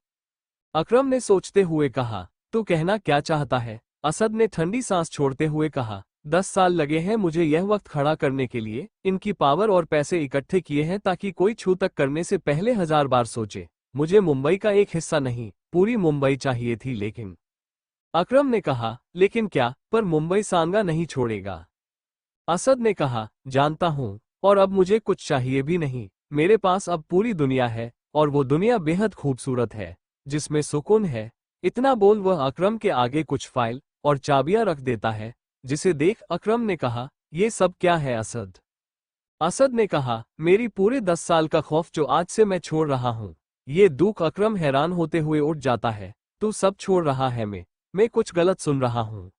अकरम ने सोचते हुए कहा, तू कहना क्या चाहता है? असद ने ठंडी सांस छोड़ते हुए कहा, 10 साल लगे हैं मुझे यह वक्त खड़ा करने के लिए। इनकी पावर और पैसे इकट्ठे किए हैं ताकि कोई छू तक करने से पहले 1000 बार सोचे। मुझे मुंबई का एक हिस्सा नहीं, पूरी मुंबई चाहिए थी। लेकिन अकरम ने कहा, लेकिन क्या? पर मुंबई सांगा नहीं छोड़ेगा। असद ने कहा, जानता हूं, और अब मुझे कुछ चाहिए भी नहीं। मेरे पास अब पूरी दुनिया है, और वो दुनिया बेहद खूबसूरत है, जिसमें सुकून है। इतना बोल वह अकरम के आगे कुछ फाइल और चाबियां रख देता है, जिसे देख अकरम ने कहा, ये सब क्या है असद? असद ने कहा, मेरी पूरे 10 साल का खौफ जो आज से मैं छोड़ रहा हूँ। ये दुख। अकरम हैरान होते हुए उठ जाता है, तू सब छोड़ रहा है? मैं कुछ गलत सुन रहा हूँ?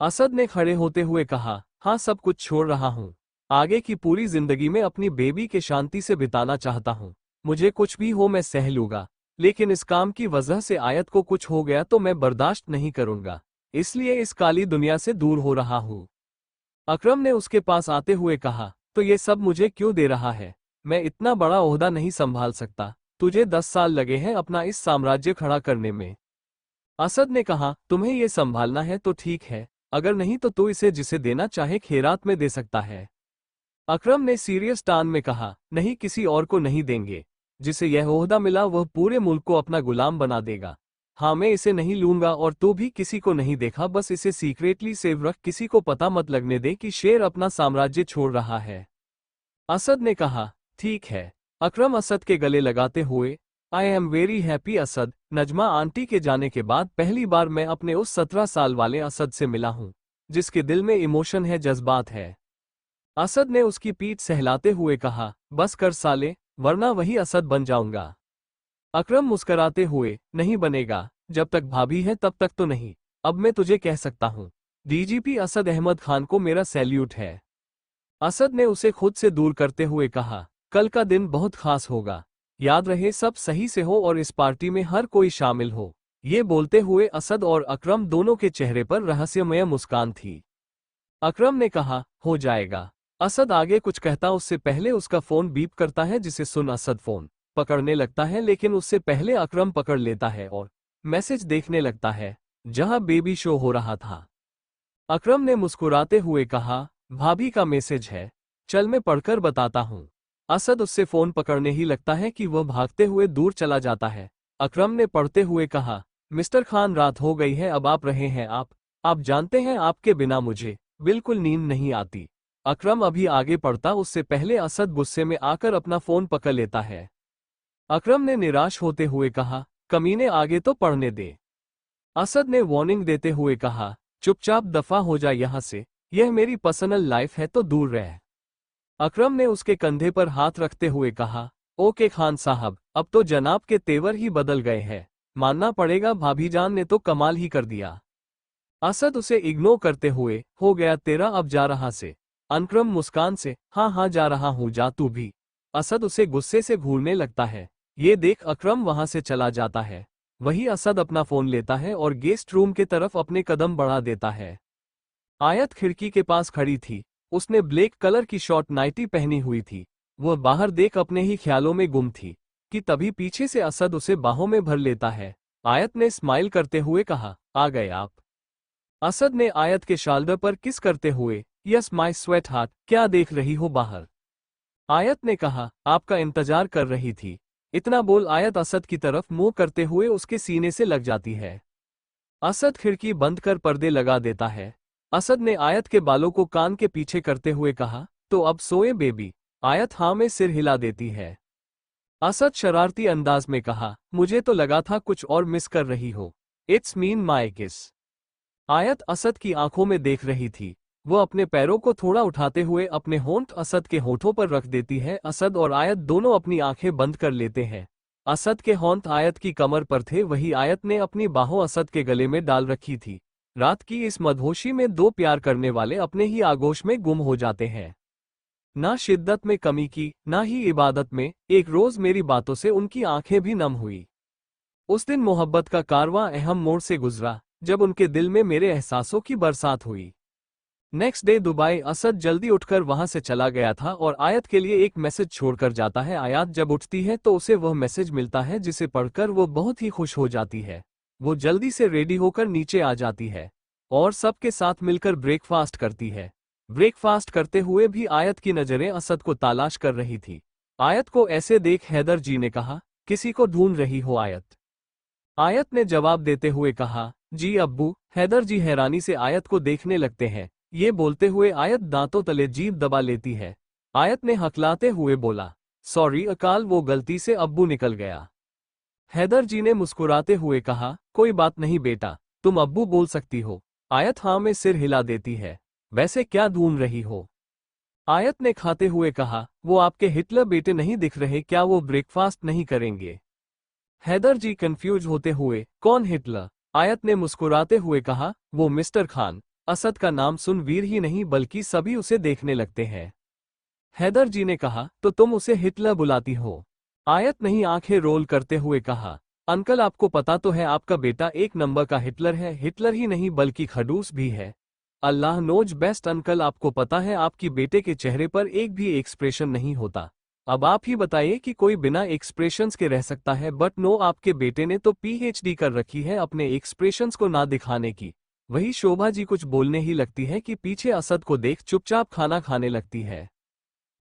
असद ने खड़े होते हुए कहा, हाँ सब कुछ छोड़ रहा हूँ। आगे की पूरी जिंदगी में अपनी बेबी के शांति से बिताना चाहता हूँ। मुझे कुछ भी हो मैं सह लूंगा, लेकिन इस काम की वजह से आयत को कुछ हो गया तो मैं बर्दाश्त नहीं करूंगा। इसलिए इस काली दुनिया से दूर हो रहा हूँ। अकरम ने उसके पास आते हुए कहा, तो ये सब मुझे क्यों दे रहा है? मैं इतना बड़ा ओहदा नहीं संभाल सकता। तुझे 10 साल लगे हैं अपना इस साम्राज्य खड़ा करने में। असद ने कहा, तुम्हें ये संभालना है तो ठीक है, अगर नहीं तो तू इसे जिसे देना चाहे खैरात में दे सकता है। अकरम ने सीरियस टोन में कहा, नहीं, किसी और को नहीं देंगे। जिसे यह ओहदा मिला वह पूरे मुल्क को अपना गुलाम बना देगा। हाँ, मैं इसे नहीं लूंगा, और तू भी किसी को नहीं देखा, बस इसे सीक्रेटली सेव रख, किसी को पता मत लगने दे कि शेर अपना साम्राज्य छोड़ रहा है। असद ने कहा, ठीक है। अकरम असद के गले लगाते हुए I am very happy Asad. Najma aunty के जाने के बाद पहली बार मैं अपने उस 17 साल वाले असद से मिला हूँ, जिसके दिल में इमोशन है, जज्बात है। असद ने उसकी पीठ सहलाते हुए कहा, बस कर साले, वरना वही असद बन जाऊंगा। अकरम मुस्कराते हुए, नहीं बनेगा, जब तक भाभी है तब तक तो नहीं। अब मैं तुझे कह सकता हूँ, डीजीपी असद अहमद खान को मेरा सैल्यूट है। असद ने उसे खुद से दूर करते हुए कहा, कल का दिन बहुत खास होगा। याद रहे सब सही से हो और इस पार्टी में हर कोई शामिल हो। ये बोलते हुए असद और अकरम दोनों के चेहरे पर रहस्यमय मुस्कान थी। अकरम ने कहा, हो जाएगा। असद आगे कुछ कहता उससे पहले उसका फोन बीप करता है, जिसे सुन असद फोन पकड़ने लगता है, लेकिन उससे पहले अकरम पकड़ लेता है और मैसेज देखने लगता है, जहां बेबी शो हो रहा था। अकरम ने मुस्कुराते हुए कहा, भाभी का मैसेज है, चल मैं पढ़कर बताता हूँ। असद उससे फोन पकड़ने ही लगता है कि वह भागते हुए दूर चला जाता है। अकरम ने पढ़ते हुए कहा, मिस्टर खान रात हो गई है, अब आप रहे हैं आप जानते हैं आपके बिना मुझे बिल्कुल नींद नहीं आती। अकरम अभी आगे पढ़ता उससे पहले असद गुस्से में आकर अपना फोन पकड़ लेता है। अकरम ने निराश होते हुए कहा, कमीने आगे तो पढ़ने दे। असद ने वार्निंग देते हुए कहा, चुपचाप दफा हो जा यहां से, यह मेरी पर्सनल लाइफ है तो दूर रह। अकरम ने उसके कंधे पर हाथ रखते हुए कहा, ओके खान साहब, अब तो जनाब के तेवर ही बदल गए हैं, मानना पड़ेगा भाभीजान ने तो कमाल ही कर दिया। असद उसे इग्नोर करते हुए, हो गया तेरा, अब जा रहा से। अकरम मुस्कान से, हाँ हाँ जा रहा हूँ, जा तू भी। असद उसे गुस्से से घूरने लगता है। ये देख अकरम वहां से चला जाता है। वही असद अपना फोन लेता है और गेस्ट रूम के तरफ अपने कदम बढ़ा देता है। आयत खिड़की के पास खड़ी थी। उसने ब्लैक कलर की शॉर्ट नाइटी पहनी हुई थी। वह बाहर देख अपने ही ख्यालों में गुम थी कि तभी पीछे से असद उसे बाहों में भर लेता है। आयत ने स्माइल करते हुए कहा, आ गए आप। असद ने आयत के शाल्डर पर किस करते हुए, यस माय स्वेट हार्ट, क्या देख रही हो बाहर। आयत ने कहा, आपका इंतजार कर रही थी। इतना बोल आयत असद की तरफ मुंह करते हुए उसके सीने से लग जाती है। असद खिड़की बंद कर पर्दे लगा देता है। असद ने आयत के बालों को कान के पीछे करते हुए कहा, तो अब सोए बेबी। आयत हाँ में सिर हिला देती है। असद शरारती अंदाज में कहा, मुझे तो लगा था कुछ और मिस कर रही हो। इट्स मीन माय किस। आयत असद की आंखों में देख रही थी। वो अपने पैरों को थोड़ा उठाते हुए अपने होंठ असद के होठों पर रख देती है। असद और आयत दोनों अपनी आंखें बंद कर लेते हैं। असद के होंठ आयत की कमर पर थे, वही आयत ने अपनी बाहों असद के गले में डाल रखी थी। रात की इस मदहोशी में दो प्यार करने वाले अपने ही आगोश में गुम हो जाते हैं। ना शिद्दत में कमी की, ना ही इबादत में। एक रोज मेरी बातों से उनकी आंखें भी नम हुई। उस दिन मोहब्बत का कारवां अहम मोड़ से गुजरा, जब उनके दिल में मेरे एहसासों की बरसात हुई। नेक्स्ट डे दुबई असद जल्दी उठकर वहां से चला गया था और आयत के लिए एक मैसेज छोड़कर जाता है। आयत जब उठती है तो उसे वह मैसेज मिलता है, जिसे पढ़कर वो बहुत ही खुश हो जाती है। वो जल्दी से रेडी होकर नीचे आ जाती है और सबके साथ मिलकर ब्रेकफास्ट करती है। ब्रेकफास्ट करते हुए भी आयत की नजरें असद को तलाश कर रही थी। आयत को ऐसे देख हैदर जी ने कहा, किसी को ढूंढ रही हो आयत? आयत ने जवाब देते हुए कहा, जी अब्बू। हैदर जी हैरानी से आयत को देखने लगते हैं। ये बोलते हुए आयत दांतों तले जीभ दबा लेती है। आयत ने हकलाते हुए बोला, सॉरी अकाल, वो गलती से अब्बू निकल गया। हैदर जी ने मुस्कुराते हुए कहा, कोई बात नहीं बेटा, तुम अब्बू बोल सकती हो। आयत हाँ में सिर हिला देती है। वैसे क्या ढूंढ रही हो? आयत ने खाते हुए कहा, वो आपके हिटलर बेटे नहीं दिख रहे क्या? वो ब्रेकफास्ट नहीं करेंगे? हैदर जी कंफ्यूज होते हुए, कौन हिटलर? आयत ने मुस्कुराते हुए कहा, वो मिस्टर खान। असद का नाम सुन वीर ही नहीं बल्कि सभी उसे देखने लगते हैं। हैदर जी ने कहा, तो तुम उसे हिटलर बुलाती हो? आयत नहीं आंखें रोल करते हुए कहा, अंकल आपको पता तो है आपका बेटा एक नंबर का हिटलर है। हिटलर ही नहीं बल्कि खड़ूस भी है। अल्लाह नोज बेस्ट अंकल, आपको पता है आपकी बेटे के चेहरे पर एक भी एक्सप्रेशन नहीं होता। अब आप ही बताइए कि कोई बिना एक्सप्रेशंस के रह सकता है? बट नो, आपके बेटे ने तो पीएचडी कर रखी है अपने एक्सप्रेशंस को ना दिखाने की। वही शोभा जी कुछ बोलने ही लगती है कि पीछे असद को देख चुपचाप खाना खाने लगती है।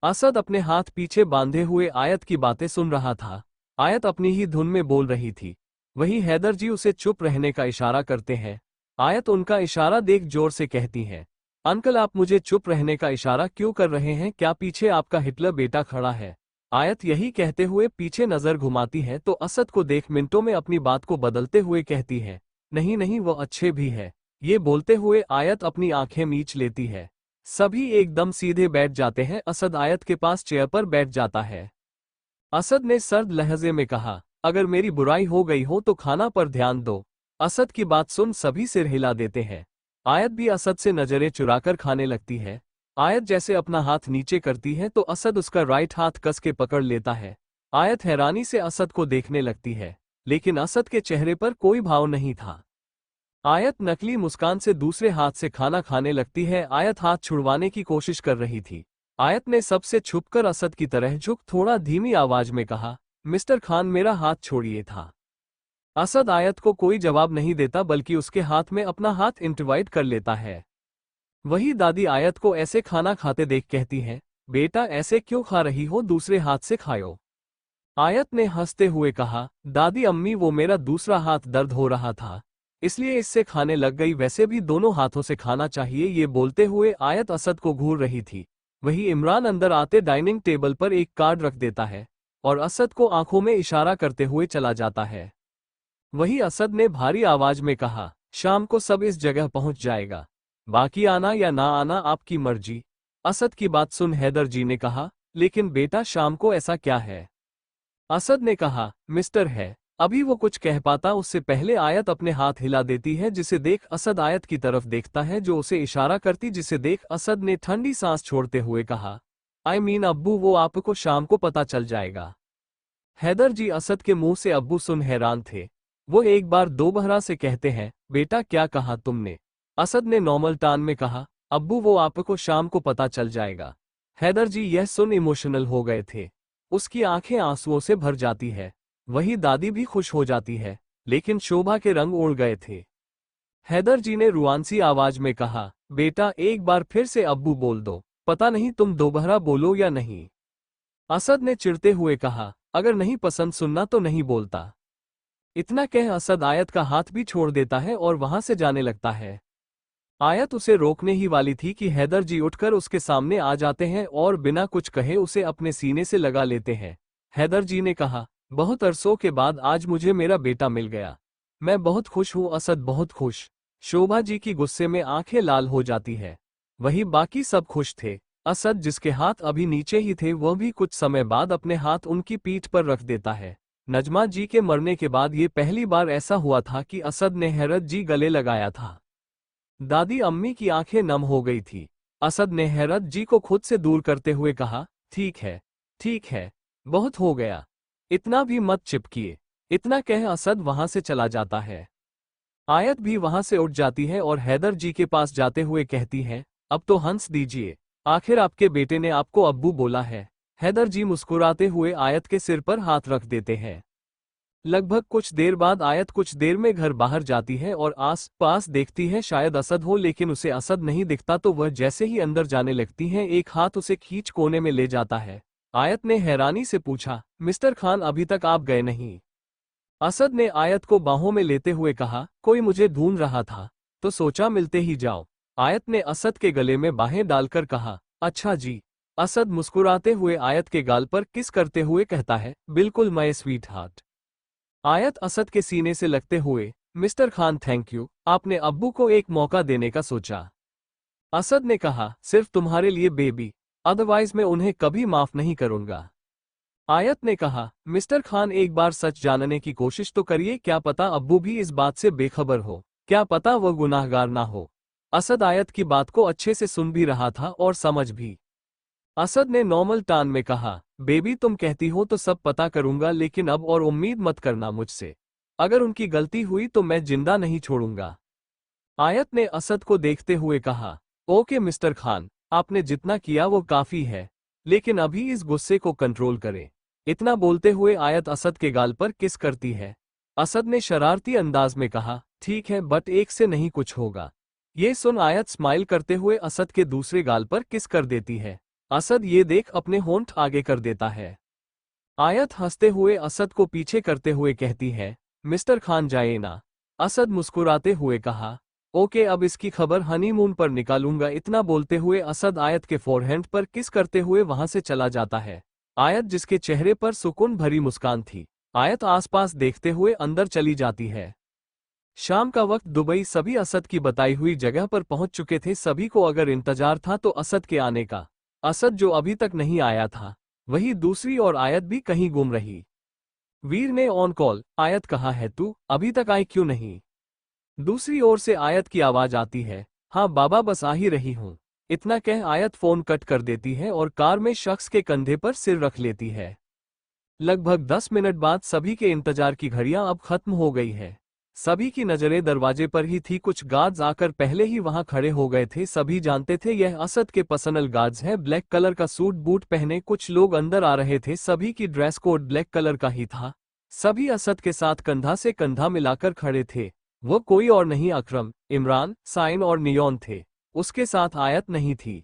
असद अपने हाथ पीछे बांधे हुए आयत की बातें सुन रहा था। आयत अपनी ही धुन में बोल रही थी। वही हैदर जी उसे चुप रहने का इशारा करते हैं। आयत उनका इशारा देख जोर से कहती है, अंकल आप मुझे चुप रहने का इशारा क्यों कर रहे हैं? क्या पीछे आपका हिटलर बेटा खड़ा है? आयत यही कहते हुए पीछे नजर घुमाती है तो असद को देख मिनटों में अपनी बात को बदलते हुए कहती है, नहीं नहीं वो अच्छे भी है। ये बोलते हुए आयत अपनी आंखें मीच लेती है। सभी एकदम सीधे बैठ जाते हैं। असद आयत के पास चेयर पर बैठ जाता है। असद ने सर्द लहजे में कहा, अगर मेरी बुराई हो गई हो तो खाना पर ध्यान दो। असद की बात सुन सभी सिर हिला देते हैं। आयत भी असद से नजरें चुराकर खाने लगती है। आयत जैसे अपना हाथ नीचे करती है तो असद उसका राइट हाथ कस के पकड़ लेता है। आयत हैरानी से असद को देखने लगती है, लेकिन असद के चेहरे पर कोई भाव नहीं था। आयत नकली मुस्कान से दूसरे हाथ से खाना खाने लगती है। आयत हाथ छुड़वाने की कोशिश कर रही थी। आयत ने सबसे छुपकर असद की तरह झुक थोड़ा धीमी आवाज में कहा, मिस्टर खान मेरा हाथ छोड़िए था। असद आयत को कोई जवाब नहीं देता बल्कि उसके हाथ में अपना हाथ इंटरवाइट कर लेता है। वही दादी आयत को ऐसे खाना खाते देख कहती है, बेटा ऐसे क्यों खा रही हो, दूसरे हाथ से खाओ। आयत ने हंसते हुए कहा, दादी अम्मी वो मेरा दूसरा हाथ दर्द हो रहा था इसलिए इससे खाने लग गई, वैसे भी दोनों हाथों से खाना चाहिए। ये बोलते हुए आयत असद को घूर रही थी। वही इमरान अंदर आते डाइनिंग टेबल पर एक कार्ड रख देता है और असद को आंखों में इशारा करते हुए चला जाता है। वही असद ने भारी आवाज में कहा, शाम को सब इस जगह पहुंच जाएगा, बाकी आना या ना आना आपकी मर्जी। असद की बात सुन हैदर जी ने कहा, लेकिन बेटा शाम को ऐसा क्या है? असद ने कहा, मिस्टर है। अभी वो कुछ कह पाता उससे पहले आयत अपने हाथ हिला देती है, जिसे देख असद आयत की तरफ देखता है जो उसे इशारा करती, जिसे देख असद ने ठंडी सांस छोड़ते हुए कहा, आई मीन अब्बू वो आपको शाम को पता चल जाएगा। हैदर जी असद के मुंह से अब्बू सुन हैरान थे। वो एक बार दोबारा से कहते हैं, बेटा क्या कहा तुमने? असद ने नॉर्मल टोन में कहा, अब्बू वो आपको शाम को पता चल जाएगा। हैदर जी यह सुन इमोशनल हो गए थे। उसकी आंखें आंसुओं से भर जाती है। वही दादी भी खुश हो जाती है, लेकिन शोभा के रंग उड़ गए थे। हैदर जी ने रुआंसी आवाज में कहा, बेटा एक बार फिर से अब्बू बोल दो, पता नहीं तुम दोबारा बोलो या नहीं। असद ने चिढ़ते हुए कहा, अगर नहीं पसंद सुनना तो नहीं बोलता। इतना कह असद आयत का हाथ भी छोड़ देता है और वहां से जाने लगता है। आयत उसे रोकने ही वाली थी कि हैदर जी उठकर उसके सामने आ जाते हैं और बिना कुछ कहे उसे अपने सीने से लगा लेते हैं। हैदर जी ने कहा, बहुत अरसों के बाद आज मुझे मेरा बेटा मिल गया। मैं बहुत खुश हूँ असद, बहुत खुश। शोभा जी की गुस्से में आंखें लाल हो जाती है। वही बाकी सब खुश थे। असद जिसके हाथ अभी नीचे ही थे वह भी कुछ समय बाद अपने हाथ उनकी पीठ पर रख देता है। नजमा जी के मरने के बाद ये पहली बार ऐसा हुआ था कि असद ने हैरत जी गले लगाया था। दादी अम्मी की आंखें नम हो गई थी। असद ने हैरत जी को खुद से दूर करते हुए कहा, ठीक है, बहुत हो गया, इतना भी मत चिपकिए। इतना कह असद वहां से चला जाता है। आयत भी वहां से उठ जाती है और हैदर जी के पास जाते हुए कहती है, अब तो हंस दीजिए, आखिर आपके बेटे ने आपको अब्बू बोला है। हैदर जी मुस्कुराते हुए आयत के सिर पर हाथ रख देते हैं। लगभग कुछ देर बाद आयत कुछ देर में घर बाहर जाती है और आस पास देखती है शायद असद हो, लेकिन उसे असद नहीं दिखता तो वह जैसे ही अंदर जाने लगती है एक हाथ उसे खींच कोने में ले जाता है। आयत ने हैरानी से पूछा, मिस्टर खान अभी तक आप गए नहीं? असद ने आयत को बाहों में लेते हुए कहा, कोई मुझे ढूंढ रहा था तो सोचा मिलते ही जाओ। आयत ने असद के गले में बाहें डालकर कहा, अच्छा जी। असद मुस्कुराते हुए आयत के गाल पर किस करते हुए कहता है, बिल्कुल माय स्वीट हार्ट। आयत असद के सीने से लगते हुए, मिस्टर खान थैंक यू, आपने अब्बू को एक मौका देने का सोचा। असद ने कहा, सिर्फ तुम्हारे लिए बेबी, अदरवाइज मैं उन्हें कभी माफ नहीं करूंगा। आयत ने कहा, मिस्टर खान एक बार सच जानने की कोशिश तो करिए, क्या पता अब्बू भी इस बात से बेखबर हो, क्या पता वह गुनाहगार ना हो। असद आयत की बात को अच्छे से सुन भी रहा था और समझ भी। असद ने नॉर्मल टोन में कहा, बेबी तुम कहती हो तो सब पता करूंगा, लेकिन अब और उम्मीद मत करना मुझसे। अगर उनकी गलती हुई तो मैं जिंदा नहीं छोड़ूंगा। आयत ने असद को देखते हुए कहा, ओके मिस्टर खान, आपने जितना किया वो काफी है, लेकिन अभी इस गुस्से को कंट्रोल करें। इतना बोलते हुए आयत असद के गाल पर किस करती है। असद ने शरारती अंदाज में कहा, ठीक है बट एक से नहीं कुछ होगा। ये सुन आयत स्माइल करते हुए असद के दूसरे गाल पर किस कर देती है। असद ये देख अपने होंठ आगे कर देता है। आयत हंसते हुए असद को पीछे करते हुए कहती है, मिस्टर खान जाइए ना। असद मुस्कुराते हुए कहा, ओके अब इसकी खबर हनीमून पर निकालूंगा। इतना बोलते हुए असद आयत के फोरहेड पर किस करते हुए वहां से चला जाता है। आयत जिसके चेहरे पर सुकून भरी मुस्कान थी। आयत आसपास देखते हुए अंदर चली जाती है। शाम का वक्त दुबई सभी असद की बताई हुई जगह पर पहुंच चुके थे। सभी को अगर इंतजार था तो असद के आने का। असद जो अभी तक नहीं आया था, वही दूसरी और आयत भी कहीं गुम रही। वीर ने ऑन कॉल, आयत कहाँ है तू, अभी तक आई क्यों नहीं? दूसरी ओर से आयत की आवाज आती है, हाँ बाबा बस आ ही रही हूँ। इतना कह आयत फोन कट कर देती है और कार में शख्स के कंधे पर सिर रख लेती है। लगभग 10 मिनट बाद सभी के इंतजार की घड़ियां अब खत्म हो गई है। सभी की नजरें दरवाजे पर ही थी। कुछ गार्ड्स आकर पहले ही वहां खड़े हो गए थे। सभी जानते थे यह असद के पर्सनल गार्ड्स हैं। ब्लैक कलर का सूट बूट पहने कुछ लोग अंदर आ रहे थे। सभी की ड्रेस कोड ब्लैक कलर का ही था। सभी असद के साथ कंधा से कंधा मिलाकर खड़े थे। वो कोई और नहीं अकरम, इमरान, साइन और नियॉन थे। उसके साथ आयत नहीं थी।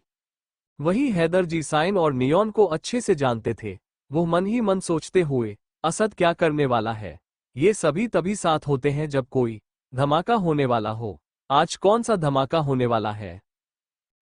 वही हैदर जी साइन और नियॉन को अच्छे से जानते थे। वो मन ही मन सोचते हुए, असद क्या करने वाला है? ये सभी तभी साथ होते हैं जब कोई धमाका होने वाला हो। आज कौन सा धमाका होने वाला है?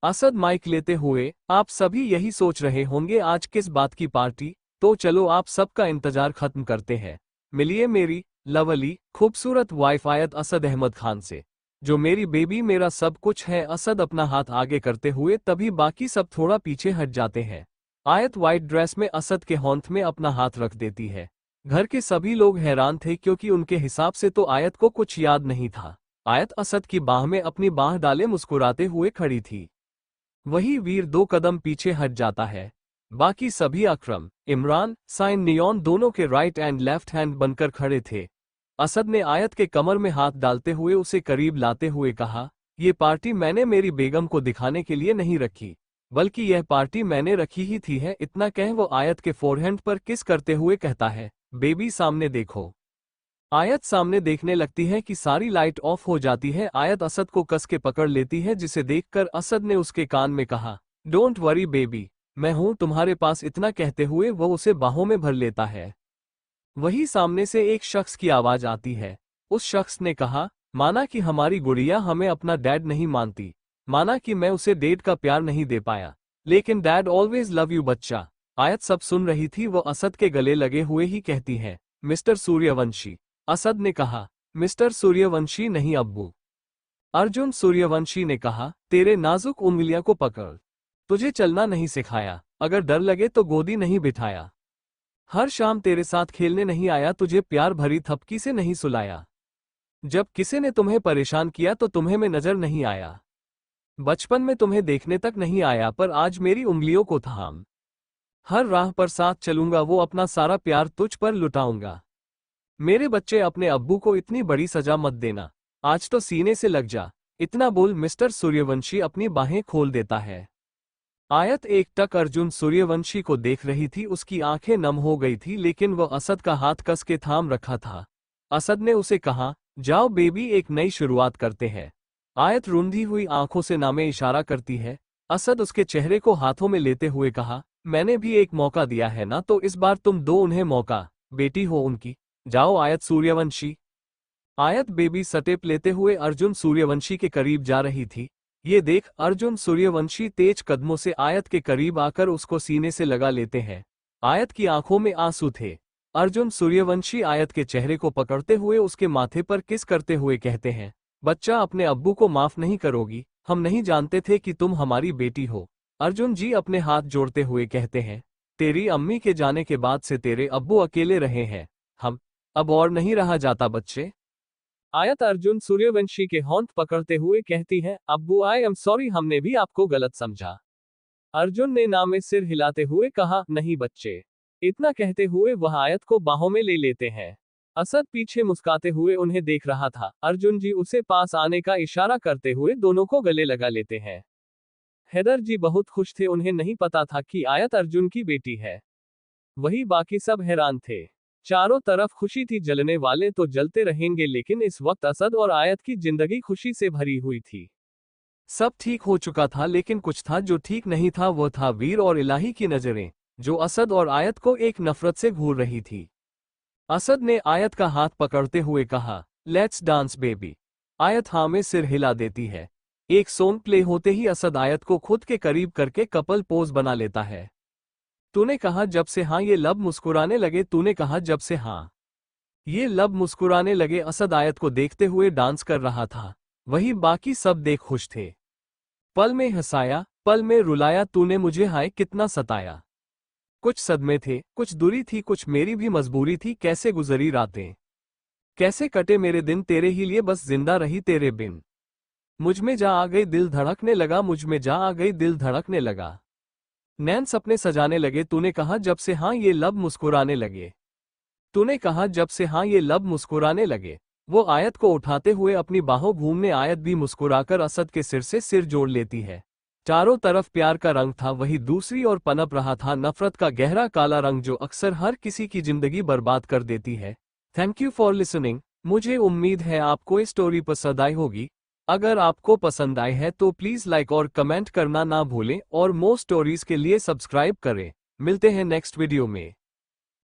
असद माइक लेते हुए, आप सभी यही सोच रहे होंगे आज किस बात की पार्टी? तो चलो आप सबका इंतजार खत्म करते हैं। मिलिए मेरी लवली खूबसूरत वाइफ आयत असद अहमद खान से, जो मेरी बेबी मेरा सब कुछ है। असद अपना हाथ आगे करते हुए तभी बाकी सब थोड़ा पीछे हट जाते हैं। आयत व्हाइट ड्रेस में असद के होंठ में अपना हाथ रख देती है। घर के सभी लोग हैरान थे क्योंकि उनके हिसाब से तो आयत को कुछ याद नहीं था। आयत असद की बाह में अपनी बाह डाले मुस्कुराते हुए खड़ी थी। वही वीर 2 कदम पीछे हट जाता है। बाकी सभी अकरम, इमरान, साइन, नियॉन दोनों के राइट एंड लेफ्ट हैंड बनकर खड़े थे। असद ने आयत के कमर में हाथ डालते हुए उसे करीब लाते हुए कहा, ये पार्टी मैंने मेरी बेगम को दिखाने के लिए नहीं रखी, बल्कि यह पार्टी मैंने रखी ही थी है। इतना कह वो आयत के फोरहेड पर किस करते हुए कहता है, बेबी सामने देखो। आयत सामने देखने लगती है कि सारी लाइट ऑफ हो जाती है। आयत असद को कस के पकड़ लेती है, जिसे देखकर असद ने उसके कान में कहा, डोंट वरी बेबी, मैं हूं तुम्हारे पास। इतना कहते हुए वो उसे बाहों में भर लेता है। वही सामने से एक शख्स की आवाज आती है। उस शख्स ने कहा, माना कि हमारी गुड़िया हमें अपना डैड नहीं मानती, माना कि मैं उसे डैड का प्यार नहीं दे पाया, लेकिन डैड ऑलवेज लव यू बच्चा। आयत सब सुन रही थी। वो असद के गले लगे हुए ही कहती है, मिस्टर सूर्यवंशी। असद ने कहा, मिस्टर सूर्यवंशी नहीं अब्बू। अर्जुन सूर्यवंशी ने कहा, तेरे नाजुक उंगलियां को पकड़, तुझे चलना नहीं सिखाया, अगर डर लगे तो गोदी नहीं बिठाया, हर शाम तेरे साथ खेलने नहीं आया, तुझे प्यार भरी थपकी से नहीं सुलाया, जब किसी ने तुम्हें परेशान किया तो तुम्हें में नजर नहीं आया, बचपन में तुम्हें देखने तक नहीं आया, पर आज मेरी उंगलियों को थाम, हर राह पर साथ चलूंगा, वो अपना सारा प्यार तुझ पर लुटाऊंगा। मेरे बच्चे, अपने अब्बू को इतनी बड़ी सजा मत देना, आज तो सीने से लग जा। इतना बोल मिस्टर सूर्यवंशी अपनी बाहें खोल देता है। आयत एक टक अर्जुन सूर्यवंशी को देख रही थी। उसकी आंखें नम हो गई थी, लेकिन वह असद का हाथ कस के थाम रखा था। असद ने उसे कहा, जाओ बेबी, एक नई शुरुआत करते हैं। आयत रूंधी हुई आंखों से नामे इशारा करती है। असद उसके चेहरे को हाथों में लेते हुए कहा, मैंने भी एक मौका दिया है ना, तो इस बार तुम दो उन्हें मौका, बेटी हो उनकी। जाओ आयत सूर्यवंशी। आयत बेबी सटेप लेते हुए अर्जुन सूर्यवंशी के करीब जा रही थी। ये देख अर्जुन सूर्यवंशी तेज कदमों से आयत के करीब आकर उसको सीने से लगा लेते हैं। आयत की आंखों में आंसू थे। अर्जुन सूर्यवंशी आयत के चेहरे को पकड़ते हुए उसके माथे पर किस करते हुए कहते हैं, बच्चा, अपने अब्बू को माफ नहीं करोगी? हम नहीं जानते थे कि तुम हमारी बेटी हो। अर्जुन जी अपने हाथ जोड़ते हुए कहते हैं, तेरी अम्मी के जाने के बाद से तेरे अब्बू अकेले रहे हैं, हम अब और नहीं रहा जाता बच्चे। आयत अर्जुन सूर्यवंशी के होंठ पकड़ते हुए कहती है, अब्बू आई एम सॉरी, हमने भी आपको गलत समझा। अर्जुन ने ना में सिर हिलाते हुए कहा, नहीं बच्चे। इतना कहते हुए वह आयत को बाहों में ले लेते हैं। असद पीछे मुस्काते हुए उन्हें देख रहा था। अर्जुन जी उसे पास आने का इशारा करते हुए दोनों को गले लगा लेते हैं। हैदर जी बहुत खुश थे, उन्हें नहीं पता था कि आयत अर्जुन की बेटी है। वही बाकी सब हैरान थे। चारों तरफ खुशी थी। जलने वाले तो जलते रहेंगे, लेकिन इस वक्त असद और आयत की जिंदगी खुशी से भरी हुई थी। सब ठीक हो चुका था, लेकिन कुछ था जो ठीक नहीं था। वो था वीर और इलाही की नजरें, जो असद और आयत को एक नफरत से घूर रही थी। असद ने आयत का हाथ पकड़ते हुए कहा, लेट्स डांस बेबी। आयत हाँ में सिर हिला देती है। एक सॉन्ग प्ले होते ही असद आयत को खुद के करीब करके कपल पोज बना लेता है। तूने कहा जब से हाँ ये लब मुस्कुराने लगे। तूने कहा जब से हाँ ये लब मुस्कुराने लगे। असद आयत को देखते हुए डांस कर रहा था, वही बाकी सब देख खुश थे। पल में हंसाया, पल में रुलाया, तूने मुझे हाय कितना सताया। कुछ सदमे थे, कुछ दूरी थी, कुछ मेरी भी मजबूरी थी। कैसे गुजरी रातें, कैसे कटे मेरे दिन, तेरे ही लिए बस जिंदा रही तेरे बिन। मुझ में जा आ गई दिल धड़कने लगा, मुझ में जा आ गई दिल धड़कने लगा। नैन सपने सजाने लगे। तूने कहा जब से हाँ ये लब मुस्कुराने लगे। तूने कहा जब से हाँ ये लब मुस्कुराने लगे। वो आयत को उठाते हुए अपनी बाहों घूमने, आयत भी मुस्कुराकर असद के सिर से सिर जोड़ लेती है। चारों तरफ प्यार का रंग था, वही दूसरी ओर पनप रहा था नफरत का गहरा काला रंग, जो अक्सर हर किसी की जिंदगी बर्बाद कर देती है। Thank you for listening. मुझे उम्मीद है आपको ये स्टोरी पसंद आई होगी। अगर आपको पसंद आई है तो प्लीज़ लाइक और कमेंट करना ना भूलें और मोर स्टोरीज के लिए सब्सक्राइब करें। मिलते हैं नेक्स्ट वीडियो में।